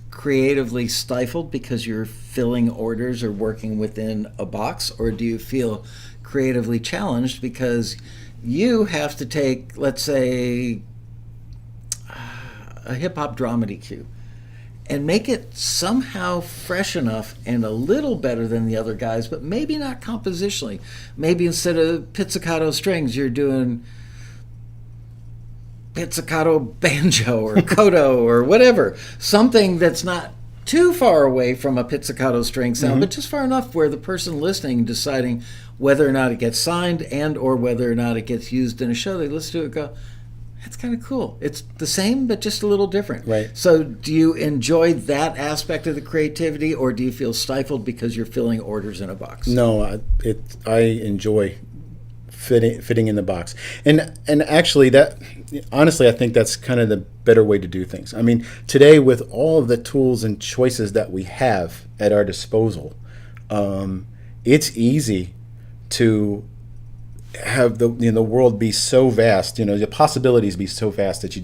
creatively stifled because you're filling orders or working within a box, or do you feel creatively challenged because you have to take, let's say, a hip-hop dramedy cue and make it somehow fresh enough and a little better than the other guys, but maybe not compositionally? Maybe instead of pizzicato strings, you're doing pizzicato banjo or koto or whatever, something that's not too far away from a pizzicato string sound, but just far enough where the person listening, deciding whether or not it gets signed and or whether or not it gets used in a show, they listen to it and go, that's kind of cool. It's the same, but just a little different. Right. So do you enjoy that aspect of the creativity, or do you feel stifled because you're filling orders in a box? No, I enjoy fitting in the box, and actually that, honestly, I think that's kind of the better way to do things. I mean, today with all of the tools and choices that we have at our disposal, it's easy to have the world be so vast, the possibilities be so vast that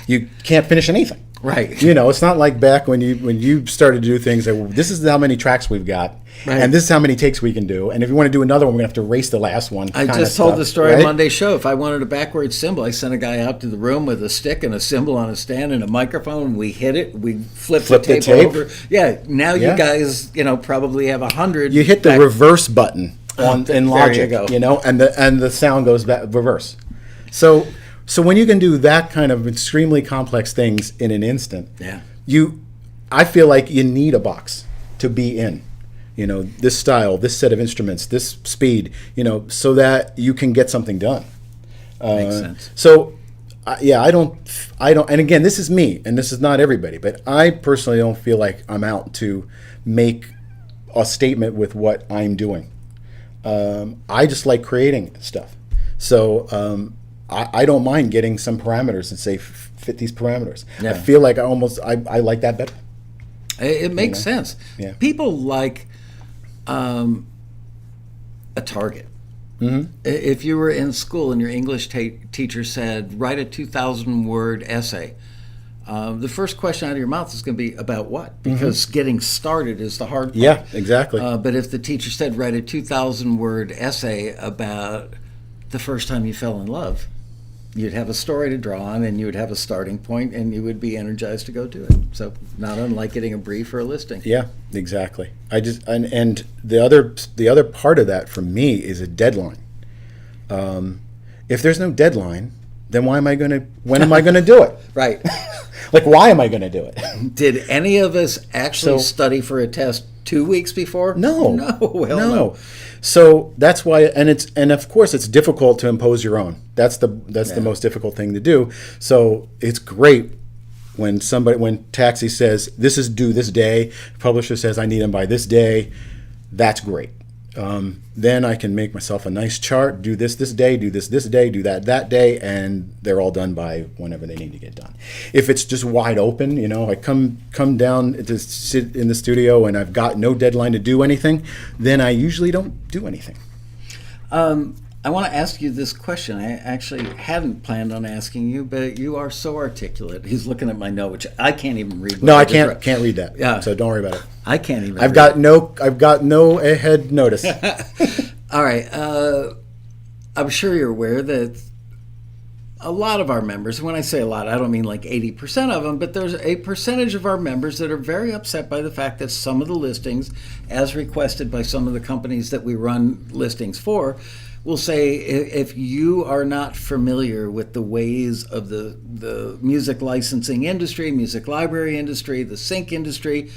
you can't finish anything. Right. It's not like back when you started to do things that, this is how many tracks we've got, right, and this is how many takes we can do, and if you want to do another one, we're going to have to race the last one. I just told the story on Monday's show. If I wanted a backwards cymbal, I sent a guy out to the room with a stick and a cymbal on a stand and a microphone. We hit it. We flipped the tape over. Yeah. Now you guys, probably have 100. You hit the reverse button in Logic, there you go. and the sound goes back reverse. So when you can do that kind of extremely complex things in an instant, I feel like you need a box to be in. This style, this set of instruments, this speed, so that you can get something done. Makes sense. So, I don't, and again, this is me, and this is not everybody, but I personally don't feel like I'm out to make a statement with what I'm doing. I just like creating stuff. So, I don't mind getting some parameters and say, fit these parameters. Yeah. I feel like I like that better. It makes sense. Yeah. People like a target. Mm-hmm. If you were in school and your English teacher said, write a 2,000-word essay, the first question out of your mouth is going to be about what? Because getting started is the hard part. Yeah, exactly. But if the teacher said, write a 2,000-word essay about the first time you fell in love, you'd have a story to draw on, and you would have a starting point, and you would be energized to go do it. So not unlike getting a brief or a listing. Yeah, exactly. And the other part of that for me is a deadline. If there's no deadline, then when am I going to do it? Right. Like, why am I going to do it? Did any of us actually study for a test 2 weeks before? No. No. So that's why, and of course it's difficult to impose your own. That's the most difficult thing to do. So it's great when Taxi says this is due this day, publisher says I need them by this day. That's great. Then I can make myself a nice chart, do this day, do this day, do that day, and they're all done by whenever they need to get done. If it's just wide open, I come down to sit in the studio and I've got no deadline to do anything, then I usually don't do anything. I want to ask you this question. I actually hadn't planned on asking you, but you are so articulate. He's looking at my note, which I can't even read. No, I can't read that. Yeah. So don't worry about it. I can't even. I've got no head notice. All right. I'm sure you're aware that a lot of our members, and when I say a lot, I don't mean like 80% of them, but there's a percentage of our members that are very upset by the fact that some of the listings, as requested by some of the companies that we run listings for, will say if you are not familiar with the ways of the music licensing industry, music library industry, the sync industry,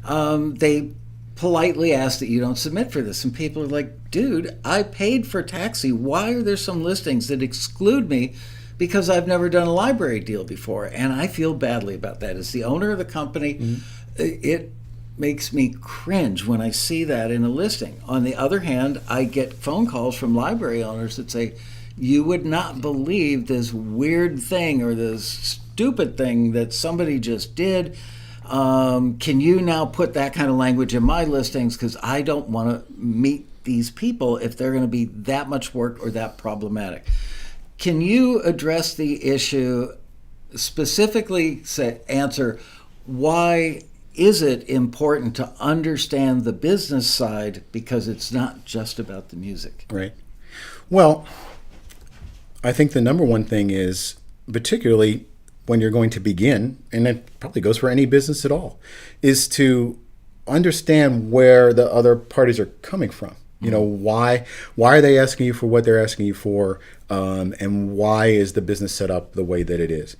they politely ask that you don't submit for this. And people are like, dude, I paid for Taxi. Why are there some listings that exclude me because I've never done a library deal before? And I feel badly about that. As the owner of the company, it makes me cringe when I see that in a listing. On the other hand, I get phone calls from library owners that say, you would not believe this weird thing or this stupid thing that somebody just did. Can you now put that kind of language in my listings? Because I don't want to meet these people if they're going to be that much work or that problematic. Can you address the issue, specifically answer why is it important to understand the business side, because it's not just about the music? Right. Well, I think the number one thing is, particularly when you're going to begin, and it probably goes for any business at all, is to understand where the other parties are coming from. Why are they asking you for what they're asking you for, and why is the business set up the way that it is?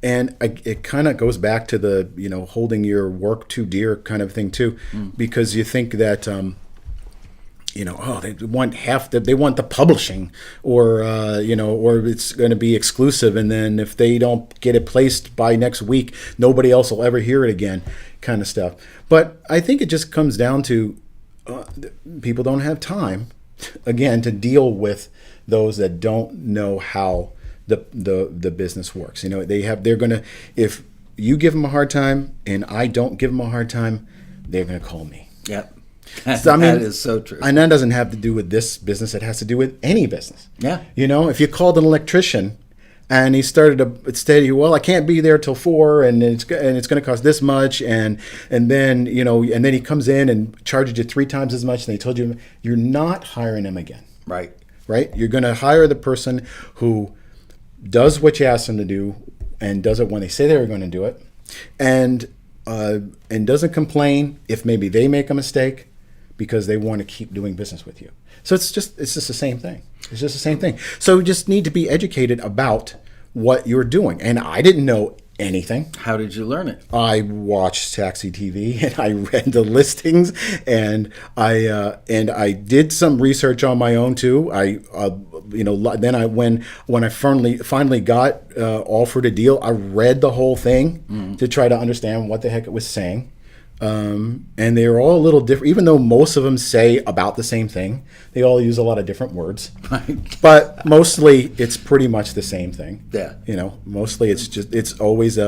And it kind of goes back to the, holding your work too dear kind of thing too, because you think that, they want the publishing, or it's going to be exclusive. And then if they don't get it placed by next week, nobody else will ever hear it again, kind of stuff. But I think it just comes down to people don't have time, again, to deal with those that don't know how the business works. They're gonna, if you give them a hard time and I don't give them a hard time, they're gonna call me. Yep. So, that is so true. And that doesn't have to do with this business. It has to do with any business. Yeah. If you called an electrician and he started to say, well, I can't be there till 4, and it's going to cost this much, and then and then he comes in and charges you 3 times as much, and they told you, you're not hiring him again. Right. You're going to hire the person who does what you ask them to do, and does it when they say they're going to do it, and doesn't complain if maybe they make a mistake, because they want to keep doing business with you. So it's just the same thing. It's just the same thing. So you just need to be educated about what you're doing. And I didn't know anything. How did you learn it? I watched Taxi TV and I read the listings, and I did some research on my own too. Then when I finally got offered a deal, I read the whole thing to try to understand what the heck it was saying. And they're all a little different, even though most of them say about the same thing. They all use a lot of different words, right. But mostly it's pretty much the same thing. Yeah. Mostly it's always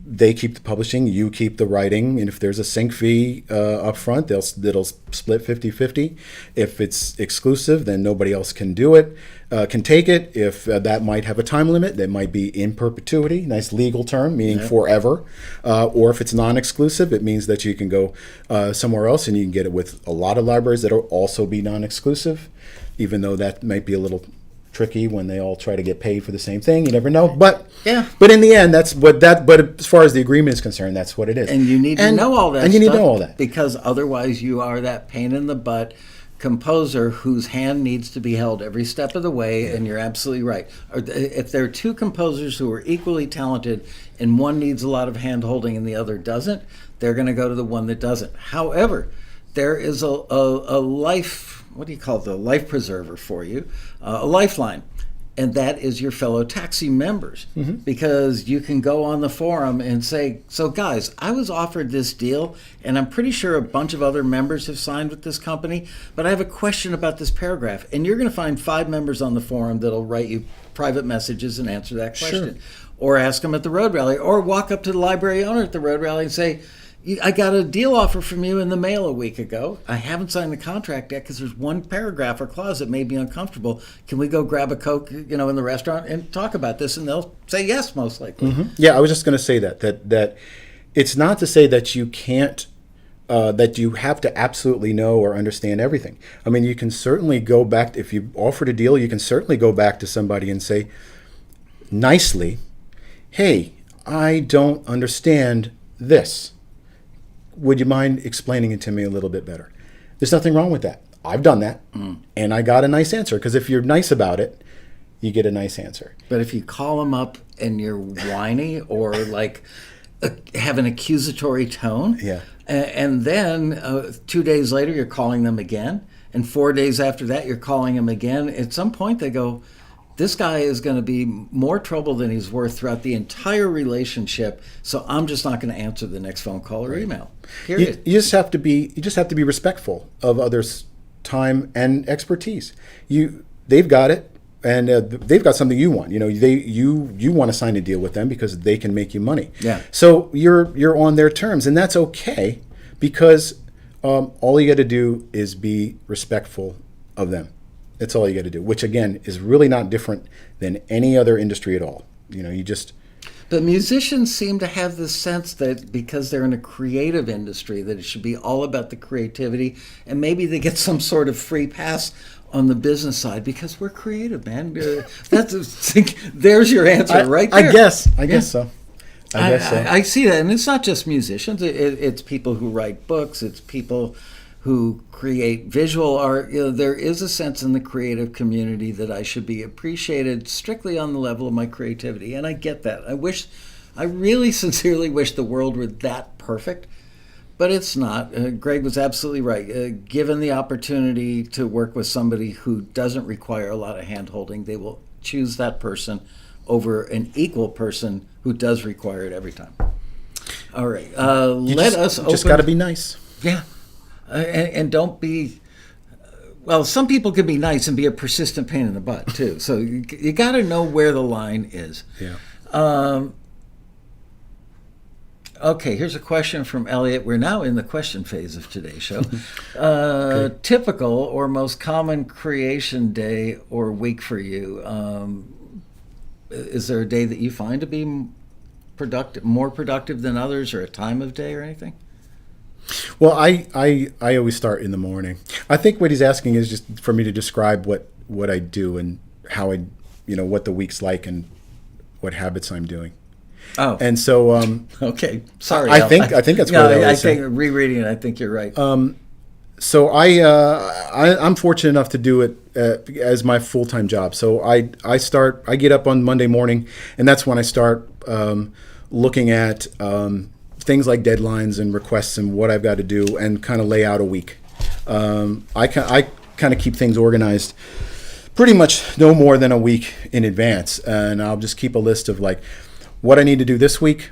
they keep the publishing, you keep the writing, and if there's a sync fee up front, it'll split 50-50. If it's exclusive, then nobody else can do it, can take it. If that might have a time limit, that might be in perpetuity, nice legal term, meaning forever. Or if it's non-exclusive, it means that you can go somewhere else and you can get it with a lot of libraries that will also be non-exclusive, even though that might be a little tricky when they all try to get paid for the same thing. You never know, but But in the end, But as far as the agreement is concerned, that's what it is. And you need to know all that. And you need to know all that, because otherwise, you are that pain in the butt composer whose hand needs to be held every step of the way. And you're absolutely right. If there are 2 composers who are equally talented, and one needs a lot of hand holding and the other doesn't, they're going to go to the one that doesn't. However, there is a life. What do you call it? The life preserver for you, a lifeline. and that is your fellow taxi members. Because you can go on the forum and say, so guys, I was offered this deal, and I'm pretty sure a bunch of other members have signed with this company, but I have a question about this paragraph. And you're going to find 5 members on the forum that'll write you private messages and answer that question. Sure. Or ask them at the road rally, or walk up to the library owner at the road rally and say, I got a deal offer from you in the mail a week ago. I haven't signed the contract yet because there's one paragraph or clause that made me uncomfortable. Can we go grab a Coke, in the restaurant and talk about this? And they'll say yes, most likely. Yeah, I was just going to say that it's not to say that you can't, that you have to absolutely know or understand everything. I mean, you can certainly go back, if you offered a deal, you can certainly go back to somebody and say nicely, hey, I don't understand this. Would you mind explaining it to me a little bit better? There's nothing wrong with that. I've done that, and I got a nice answer. Because if you're nice about it, you get a nice answer. But if you call them up and you're whiny or have an accusatory tone, Yeah. and then 2 days later you're calling them again, and 4 days after that you're calling them again, at some point they go, this guy is going to be more trouble than he's worth throughout the entire relationship, so I'm just not going to answer the next phone call or email. Period. You just have to be respectful of others' time and expertise. They've got it, and they've got something you want. You want to sign a deal with them because they can make you money. Yeah. So you're on their terms, and that's okay, because all you got to do is be respectful of them. That's all you got to do, which again is really not different than any other industry at all. But musicians seem to have this sense that because they're in a creative industry, that it should be all about the creativity, and maybe they get some sort of free pass on the business side because we're creative, man. There's your answer right there. I guess so. I guess so. I see that, and it's not just musicians. It's people who write books. It's people who create visual art. There is a sense in the creative community that I should be appreciated strictly on the level of my creativity, and I get that. I really sincerely wish the world were that perfect, but it's not. Greg was absolutely right. Given the opportunity to work with somebody who doesn't require a lot of hand-holding, they will choose that person over an equal person who does require it every time. All right. Let us open. Just got to be nice. Yeah. And don't be, well, some people can be nice and be a persistent pain in the butt, too. So you got to know where the line is. Yeah. Okay, here's a question from Elliot. We're now in the question phase of today's show. Typical or most common creation day or week for you? Is there a day that you find to be more productive than others, or a time of day or anything? Well, I always start in the morning. I think what he's asking is just for me to describe what I do and how what the week's like and what habits I'm doing. Oh, and so okay, sorry. I think that's what I think rereading it. I think you're right. So I'm fortunate enough to do it as my full-time job. So I get up on Monday morning, and that's when I start looking at things like deadlines and requests and what I've got to do, and kind of lay out a week. I kind of keep things organized pretty much no more than a week in advance, and I'll just keep a list of like what I need to do this week,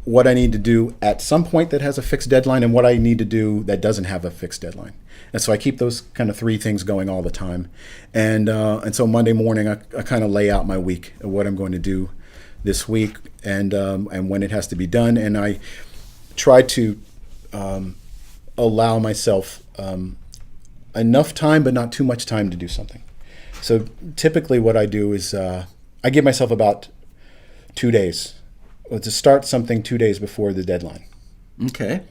what I need to do at some point that has a fixed deadline, and what I need to do that doesn't have a fixed deadline. And so I keep those kind of 3 things going all the time. And so Monday morning I kind of lay out my week of what I'm going to do this week, and when it has to be done, and I try to allow myself enough time, but not too much time to do something. So typically, what I do is I give myself about 2 days to start something 2 days before the deadline. Okay.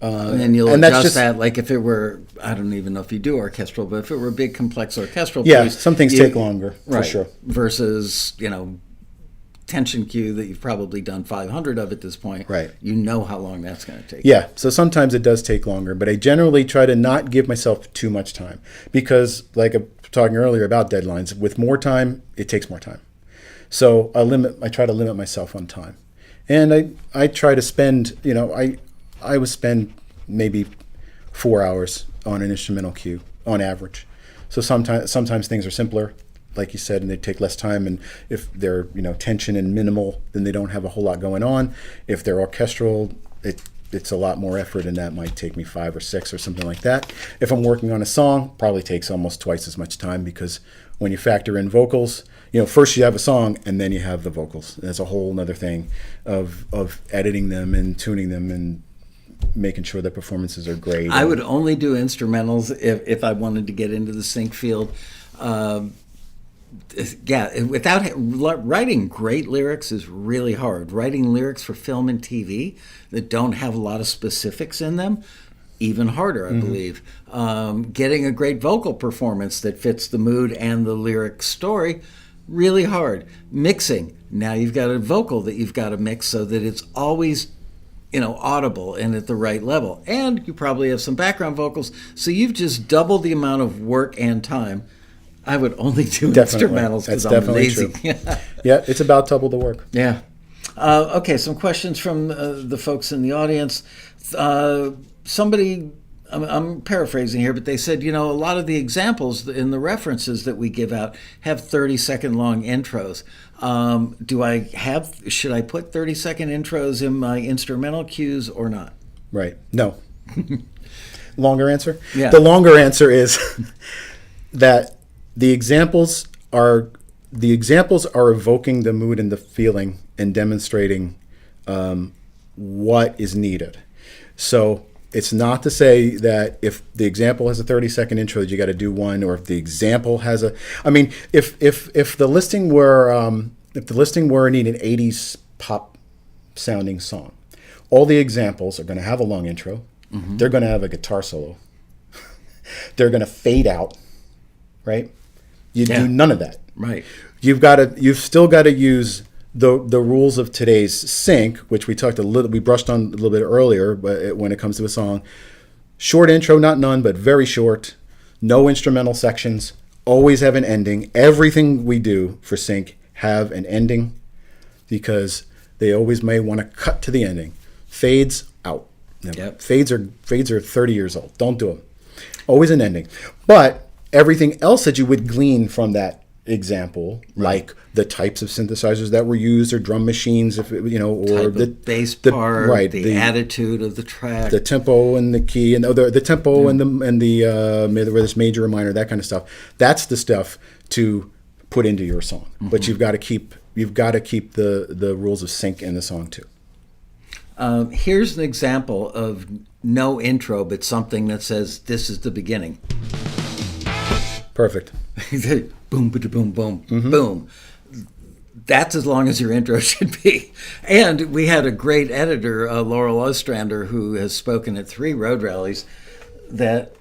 And you'll adjust that, like if it were, I don't even know if you do orchestral, but if it were a big complex orchestral piece. Some things take longer, for sure. Versus, tension cue that you've probably done 500 of at this point. Right. You know how long that's going to take. Yeah, so sometimes it does take longer, but I generally try to not give myself too much time because, like I was talking earlier about deadlines, with more time, it takes more time. So I try to limit myself on time. And I try to spend, I would spend maybe 4 hours on an instrumental cue on average. So sometimes things are simpler, like you said, and they take less time. And if they're, tension and minimal, then they don't have a whole lot going on. If they're orchestral, it's a lot more effort, and that might take me 5 or 6 or something like that. If I'm working on a song, probably takes almost twice as much time, because when you factor in vocals, first you have a song and then you have the vocals. That's a whole other thing of editing them and tuning them and making sure that performances are great. I would only do instrumentals if I wanted to get into the sync field. Without writing great lyrics is really hard. Writing lyrics for film and TV that don't have a lot of specifics in them, even harder, I believe. Getting a great vocal performance that fits the mood and the lyric story, really hard. Mixing, now you've got a vocal that you've got to mix so that it's always audible and at the right level. And you probably have some background vocals, so you've just doubled the amount of work and time. I would only do instrumentals because I'm lazy. Yeah, it's about double the work. Yeah. Okay, some questions from the folks in the audience. Somebody, I'm paraphrasing here, but they said, a lot of the examples in the references that we give out have 30-second long intros. Should I put 30-second intros in my instrumental cues or not? Right. No. Longer answer? Yeah. The longer answer is that the examples are evoking the mood and the feeling and demonstrating what is needed. So it's not to say that if the example has a 30-second intro that you got to do one, or if the example has a. I mean, if the listing were an 80s pop sounding song, all the examples are going to have a long intro. Mm-hmm. They're going to have a guitar solo. They're going to fade out, right? You do none of that. Right. You've still got to use the rules of today's sync, which we brushed on a little bit earlier, but when it comes to a song, short intro, not none, but very short, no instrumental sections, always have an ending. Everything we do for sync have an ending, because they always may want to cut to the ending. Fades out. Yep. Fades are 30 years old. Don't do them. Always an ending. But everything else that you would glean from that example, like the types of synthesizers that were used, or drum machines, or the bass part, the attitude of the track, the tempo and the key, and the tempo and the whether it's major or minor, that kind of stuff. That's the stuff to put into your song. Mm-hmm. But you've got to keep the rules of sync in the song too. Here's an example of no intro, but something that says this is the beginning. Perfect. Boom, boom, boom, boom. That's as long as your intro should be. And we had a great editor, Laurel Ostrander, who has spoken at 3 road rallies, that,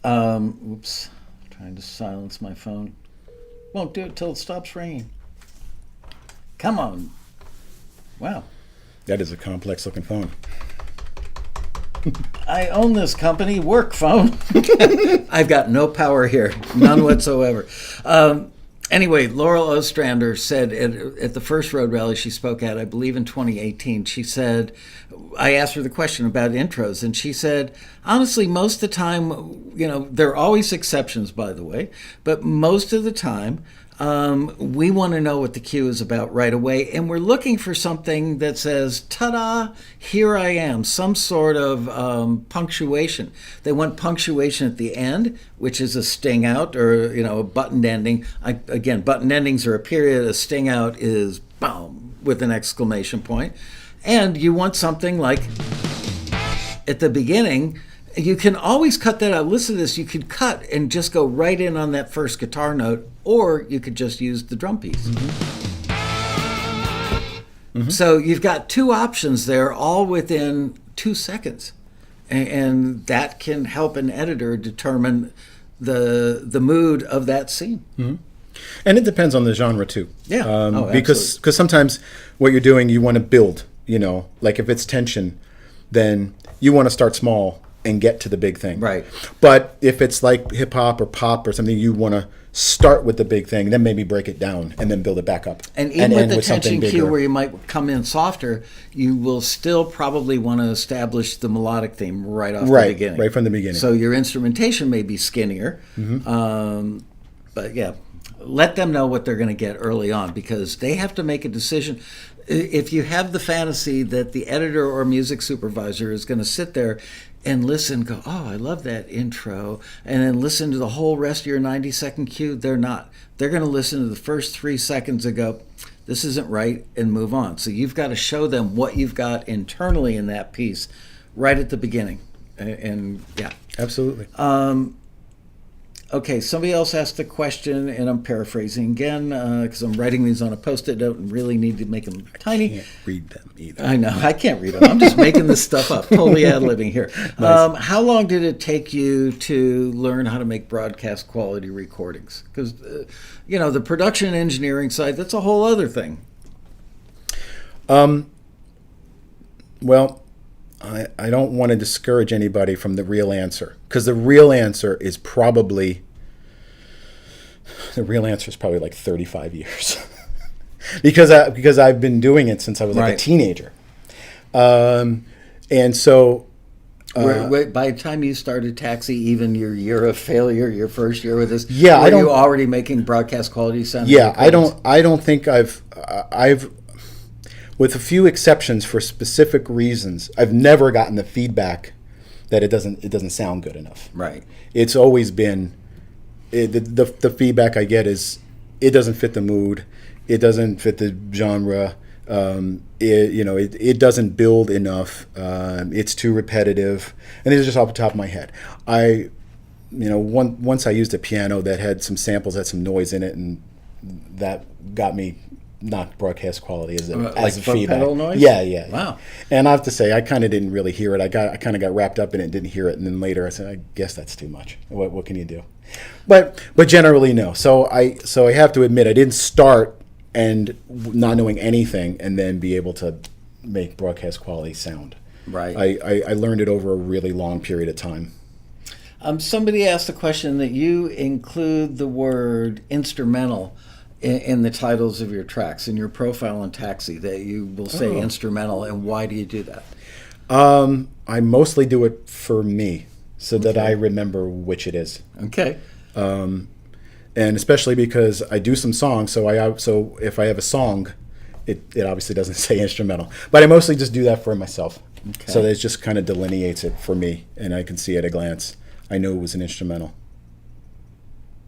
trying to silence my phone. Won't do it till it stops ringing. Come on. Wow. That is a complex looking phone. I own this company, work phone. I've got no power here, none whatsoever. Anyway, Laurel Ostrander said at the first road rally she spoke at, I believe in 2018, she said, I asked her the question about intros, and she said, honestly, most of the time, there are always exceptions, by the way, but most of the time, we want to know what the cue is about right away, and we're looking for something that says, ta-da, here I am, some sort of punctuation. They want punctuation at the end, which is a sting out, or a buttoned ending. Again, buttoned endings are a period, a sting out is boom, with an exclamation point. And you want something like, at the beginning, you can always cut that out. Listen to this. You could cut and just go right in on that first guitar note, or you could just use the drum piece. Mm-hmm. Mm-hmm. So you've got 2 options there, all within 2 seconds. And that can help an editor determine the mood of that scene. Mm-hmm. And it depends on the genre, too. Yeah. Because sometimes what you're doing, you want to build, like if it's tension, then you want to start small and get to the big thing. Right. But if it's like hip hop or pop or something, you want to start with the big thing, then maybe break it down and then build it back up. And even with the tension cue where you might come in softer, you will still probably want to establish the melodic theme right off the beginning. Right from the beginning. So your instrumentation may be skinnier. Mm-hmm. But yeah. let them know what they're going to get early on, because they have to make a decision. If you have the fantasy that the editor or music supervisor is going to sit there and listen, go, oh, I love that intro, and then listen to the whole rest of your 90-second cue, they're not. They're going to listen to the first 3 seconds and go, this isn't right, and move on. So you've got to show them what you've got internally in that piece right at the beginning. And yeah. Absolutely. Okay, somebody else asked a question, and I'm paraphrasing again because I'm writing these on a Post-it note and really need to make them tiny. I can't read them either. I know, I can't read them. I'm just making this stuff up, totally ad-libbing here. Nice. How long did it take you to learn how to make broadcast quality recordings? Because, the production engineering side, that's a whole other thing. Well, I don't want to discourage anybody from the real answer, because the real answer is probably like 35 years because I've been doing it since I was like a teenager, and so by the time you started Taxi, even your year of failure, your first year with this, were you already making broadcast quality sound? Yeah, I don't think I've with a few exceptions for specific reasons, I've never gotten the feedback that it doesn't sound good enough. Right. It's always been the feedback I get is it doesn't fit the mood, it doesn't fit the genre, it doesn't build enough, it's too repetitive, and these are just off the top of my head. Once I used a piano that had some samples, had some noise in it, and that got me not broadcast quality as a feedback. Pedal noise? Yeah. Wow. And I have to say, I kind of didn't really hear it. I kind of got wrapped up in it and didn't hear it. And then later I said, I guess that's too much. What can you do? But generally, no. So I have to admit, I didn't start and not knowing anything and then be able to make broadcast quality sound. Right. I learned it over a really long period of time. Somebody asked a question that you include the word instrumental in the titles of your tracks, in your profile on Taxi, that you will say instrumental, and why do you do that? I mostly do it for me, so that I remember which it is. Okay. And especially because I do some songs, so if I have a song, it obviously doesn't say instrumental. But I mostly just do that for myself. Okay. So that it just kind of delineates it for me, and I can see at a glance. I knew it was an instrumental.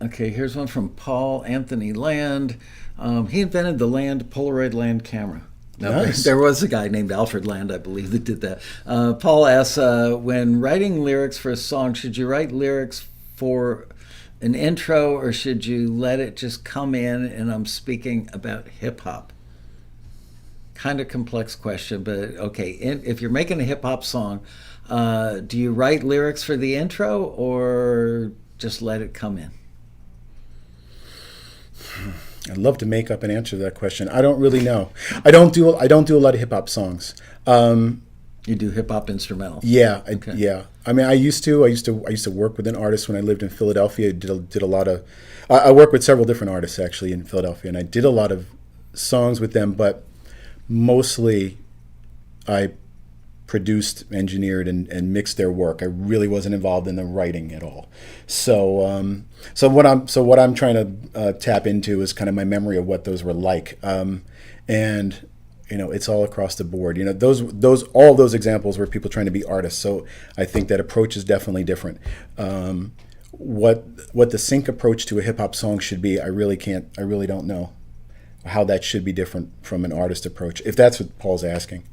Okay, here's one from Paul Anthony Land. He invented the Polaroid Land camera. Now, nice. There was a guy named Alfred Land, I believe, that did that. Paul asks, when writing lyrics for a song, should you write lyrics for an intro, or should you let it just come in? And I'm speaking about hip-hop. Kind of complex question, but okay. If you're making a hip-hop song, do you write lyrics for the intro, or just let it come in? I'd love to make up an answer to that question. I don't really know. I don't do a lot of hip hop songs. You do hip hop instrumental. Yeah, yeah. I mean, I used to work with an artist when I lived in Philadelphia. I did a lot of. I worked with several different artists actually in Philadelphia, and I did a lot of songs with them. But mostly, I produced, engineered, and mixed their work. I really wasn't involved in the writing at all. So what I'm trying to tap into is kind of my memory of what those were like, and it's all across the board. All those examples were people trying to be artists. So I think that approach is definitely different. What the sync approach to a hip hop song should be, I really don't know how that should be different from an artist approach. If that's what Paul's asking.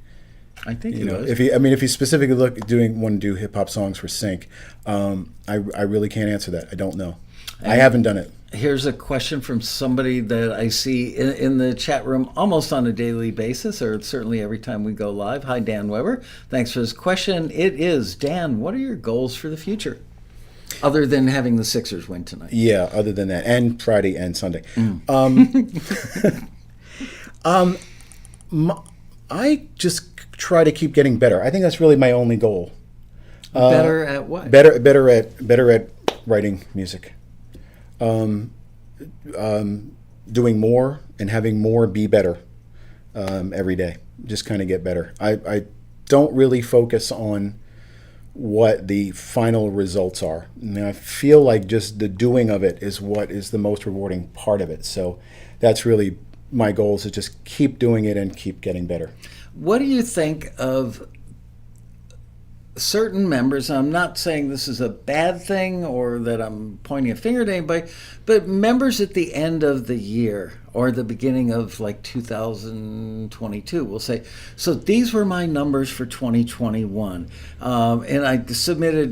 I think if he specifically want to do hip hop songs for sync, I really can't answer that. I don't know. I haven't done it. Here's a question from somebody that I see in the chat room almost on a daily basis, or certainly every time we go live. Hi, Dan Weber. Thanks for this question. It is, Dan, what are your goals for the future? Other than having the Sixers win tonight. Yeah, other than that. And Friday and Sunday. I just try to keep getting better. I think that's really my only goal. Better at what? Better at writing music. Doing more and having more be better every day. Just kind of get better. I don't really focus on what the final results are. And I feel like just the doing of it is what is the most rewarding part of it. So that's really my goal, is to just keep doing it and keep getting better. What do you think of certain members? I'm not saying this is a bad thing or that I'm pointing a finger at anybody, but members at the end of the year or the beginning of like 2022 will say, so these were my numbers for 2021. And I submitted,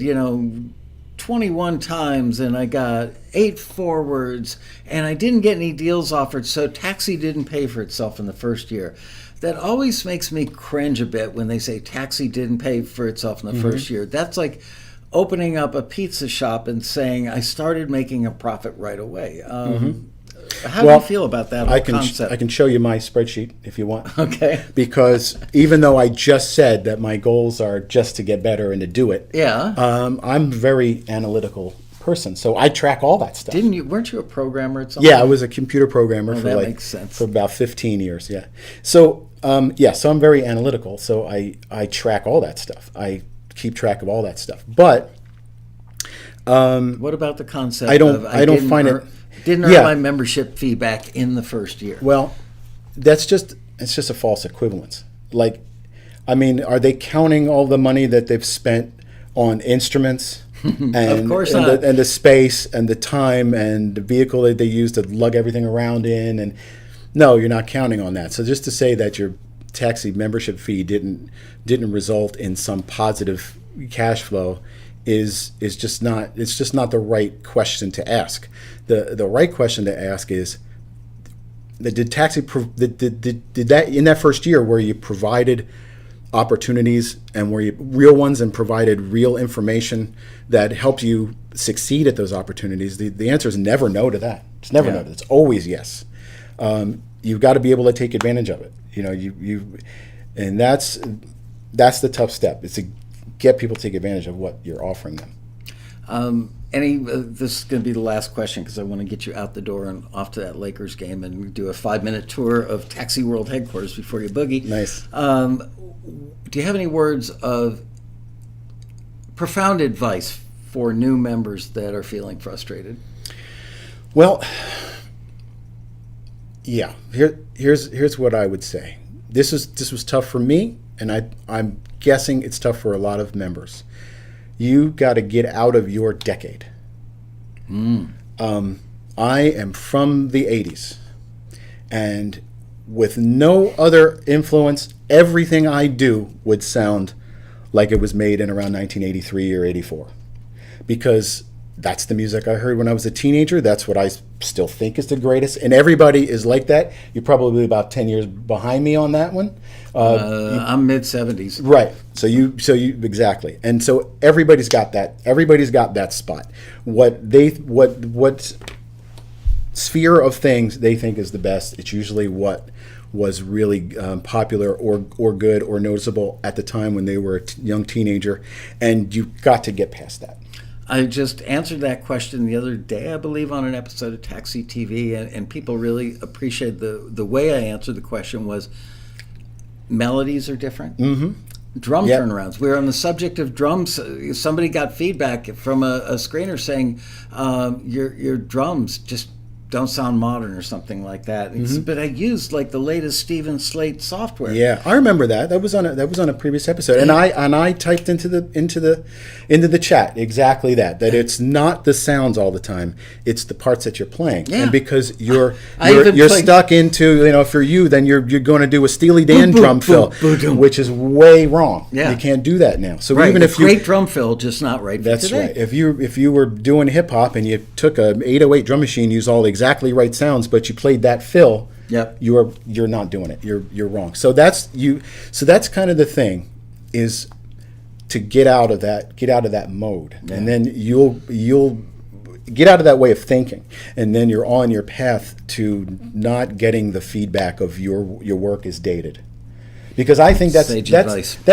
21 times and I got 8 forwards and I didn't get any deals offered, so Taxi didn't pay for itself in the first year. That always makes me cringe a bit when they say Taxi didn't pay for itself in the first year. That's like opening up a pizza shop and saying, I started making a profit right away. How do you feel about that whole concept? I can show you my spreadsheet if you want. Okay. Because even though I just said that my goals are just to get better and to do it, I'm a very analytical person, so I track all that stuff. Weren't you a programmer at some Yeah, point? I was a computer programmer makes sense. for about 15 years. Yeah. So so I'm very analytical. So I track all that stuff. I keep track of all that stuff. But what about the concept? I don't find it. Didn't earn my membership fee back in the first year. Well, it's just a false equivalence. Like, I mean, are they counting all the money that they've spent on instruments? And, of course not. And the space and the time and the vehicle that they use to lug everything around in, and no, you're not counting on that. So just to say that your Taxi membership fee didn't result in some positive cash flow is just not the right question to ask. The right question to ask is, did Taxi did that in that first year where you provided opportunities and where you real ones and provided real information that helped you succeed at those opportunities? The answer is never no to that. It's never no. It's always yes. You've got to be able to take advantage of it. And that's the tough step. Is to get people to take advantage of what you're offering them. This is going to be the last question because I want to get you out the door and off to that Lakers game and do a 5-minute tour of Taxi World headquarters before you boogie. Nice. Do you have any words of profound advice for new members that are feeling frustrated? Well, yeah. Here's what I would say. This was tough for me, and I'm guessing it's tough for a lot of members. You got to get out of your decade. I am from the 80s, and with no other influence, everything I do would sound like it was made in around 1983 or 84, because that's the music I heard when I was a teenager. That's what I still think is the greatest, and everybody is like that. You're probably about 10 years behind me on that one. I'm mid-70s. Right. So you exactly. And so everybody's got that. Everybody's got that spot. What sphere of things they think is the best. It's usually what was really popular or good or noticeable at the time when they were a young teenager, and you've got to get past that. I just answered that question the other day, I believe, on an episode of Taxi TV, and people really appreciated the way I answered the question was melodies are different. Drum turnarounds. We're on the subject of drums. Somebody got feedback from a screener saying your drums just don't sound modern or something like that. But I used like the latest Steven Slate software. Yeah, I remember that. That was on a previous episode, and I typed into the chat exactly that it's not the sounds all the time. It's the parts that you're playing, and because you're stuck into, if you're you, then you're going to do a Steely Dan drum fill, which is way wrong. Yeah, you can't do that now. So even if great drum fill, just not right. That's for today. Right. If you were doing hip hop and you took a 808 drum machine, used all the exactly right sounds, but you played that fill, you're not doing it. You're wrong. So that's kind of the thing, is to get out of that mode, and then you'll get out of that way of thinking, and then you're on your path to not getting the feedback of your work is dated. Because I think that's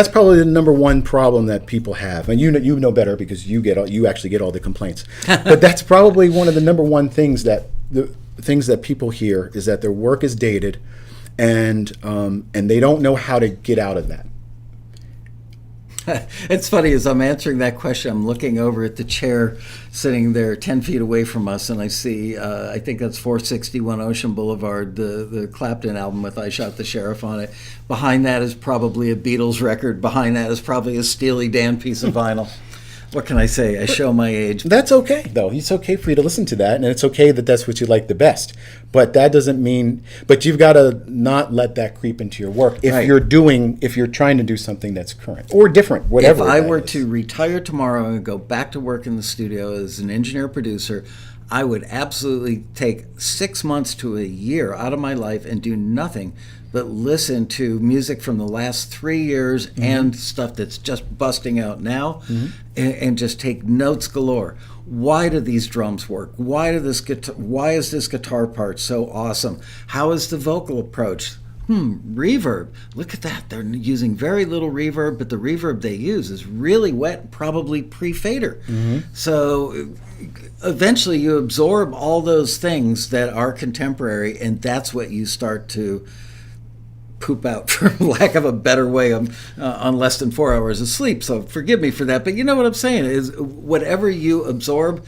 probably the number one problem that people have, and you know better because you actually get all the complaints. But that's probably one of the number one things that people hear, is that their work is dated, and they don't know how to get out of that. It's funny, as I'm answering that question, I'm looking over at the chair sitting there 10 feet away from us, and I see, I think that's 461 Ocean Boulevard, the Clapton album with I Shot the Sheriff on it. Behind that is probably a Beatles record. Behind that is probably a Steely Dan piece of vinyl. What can I say? I show my age. That's okay, though. It's okay for you to listen to that, and it's okay that that's what you like the best. But that doesn't mean. But you've got to not let that creep into your work. If Right. if you're trying to do something that's current or different, whatever. If I that were is. to retire tomorrow and go back to work in the studio as an engineer producer, I would absolutely take 6 months to a year out of my life and do nothing but listen to music from the last 3 years and stuff that's just busting out now, and just take notes galore. Why do these drums work? Why is this guitar part so awesome? How is the vocal approach? Reverb. Look at that. They're using very little reverb, but the reverb they use is really wet, probably pre-fader. So eventually you absorb all those things that are contemporary, and that's what you start to poop out, for lack of a better way, on less than 4 hours of sleep. So forgive me for that. But you know what I'm saying is whatever you absorb,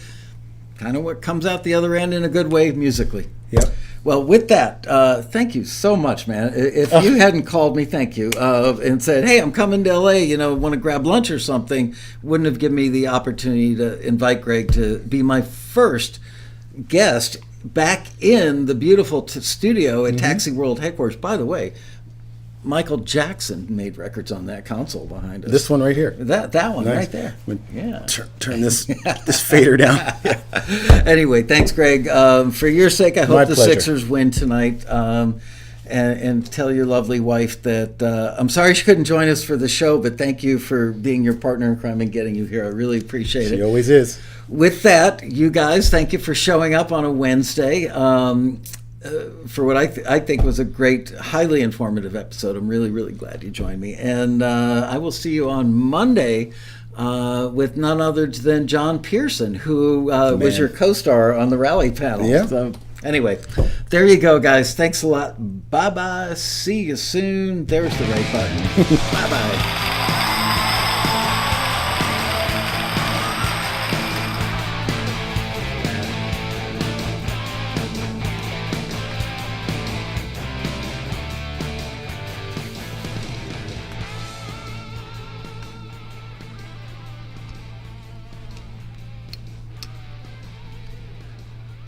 kind of what comes out the other end in a good way musically. Yep. Well, with that, thank you so much, man. If you hadn't called me, thank you, and said, hey, I'm coming to LA, want to grab lunch or something, wouldn't have given me the opportunity to invite Greg to be my first guest back in the beautiful studio at Taxi World headquarters. By the way, Michael Jackson made records on that console behind us. This one right here. That one Nice. right there. Yeah. Turn this fader down. Anyway, thanks, Greg. For your sake, I hope My the pleasure. Sixers win tonight. And tell your lovely wife that I'm sorry she couldn't join us for the show, but thank you for being your partner in crime and getting you here. I really appreciate it. She always is. With that, you guys, thank you for showing up on a Wednesday for what I think was a great, highly informative episode. I'm really, really glad you joined me. And I will see you on Monday with none other than John Pearson, who was your co-star on the Rally panel. Yeah. So, anyway, there you go, guys. Thanks a lot. Bye-bye. See you soon. There's the right button. Bye-bye.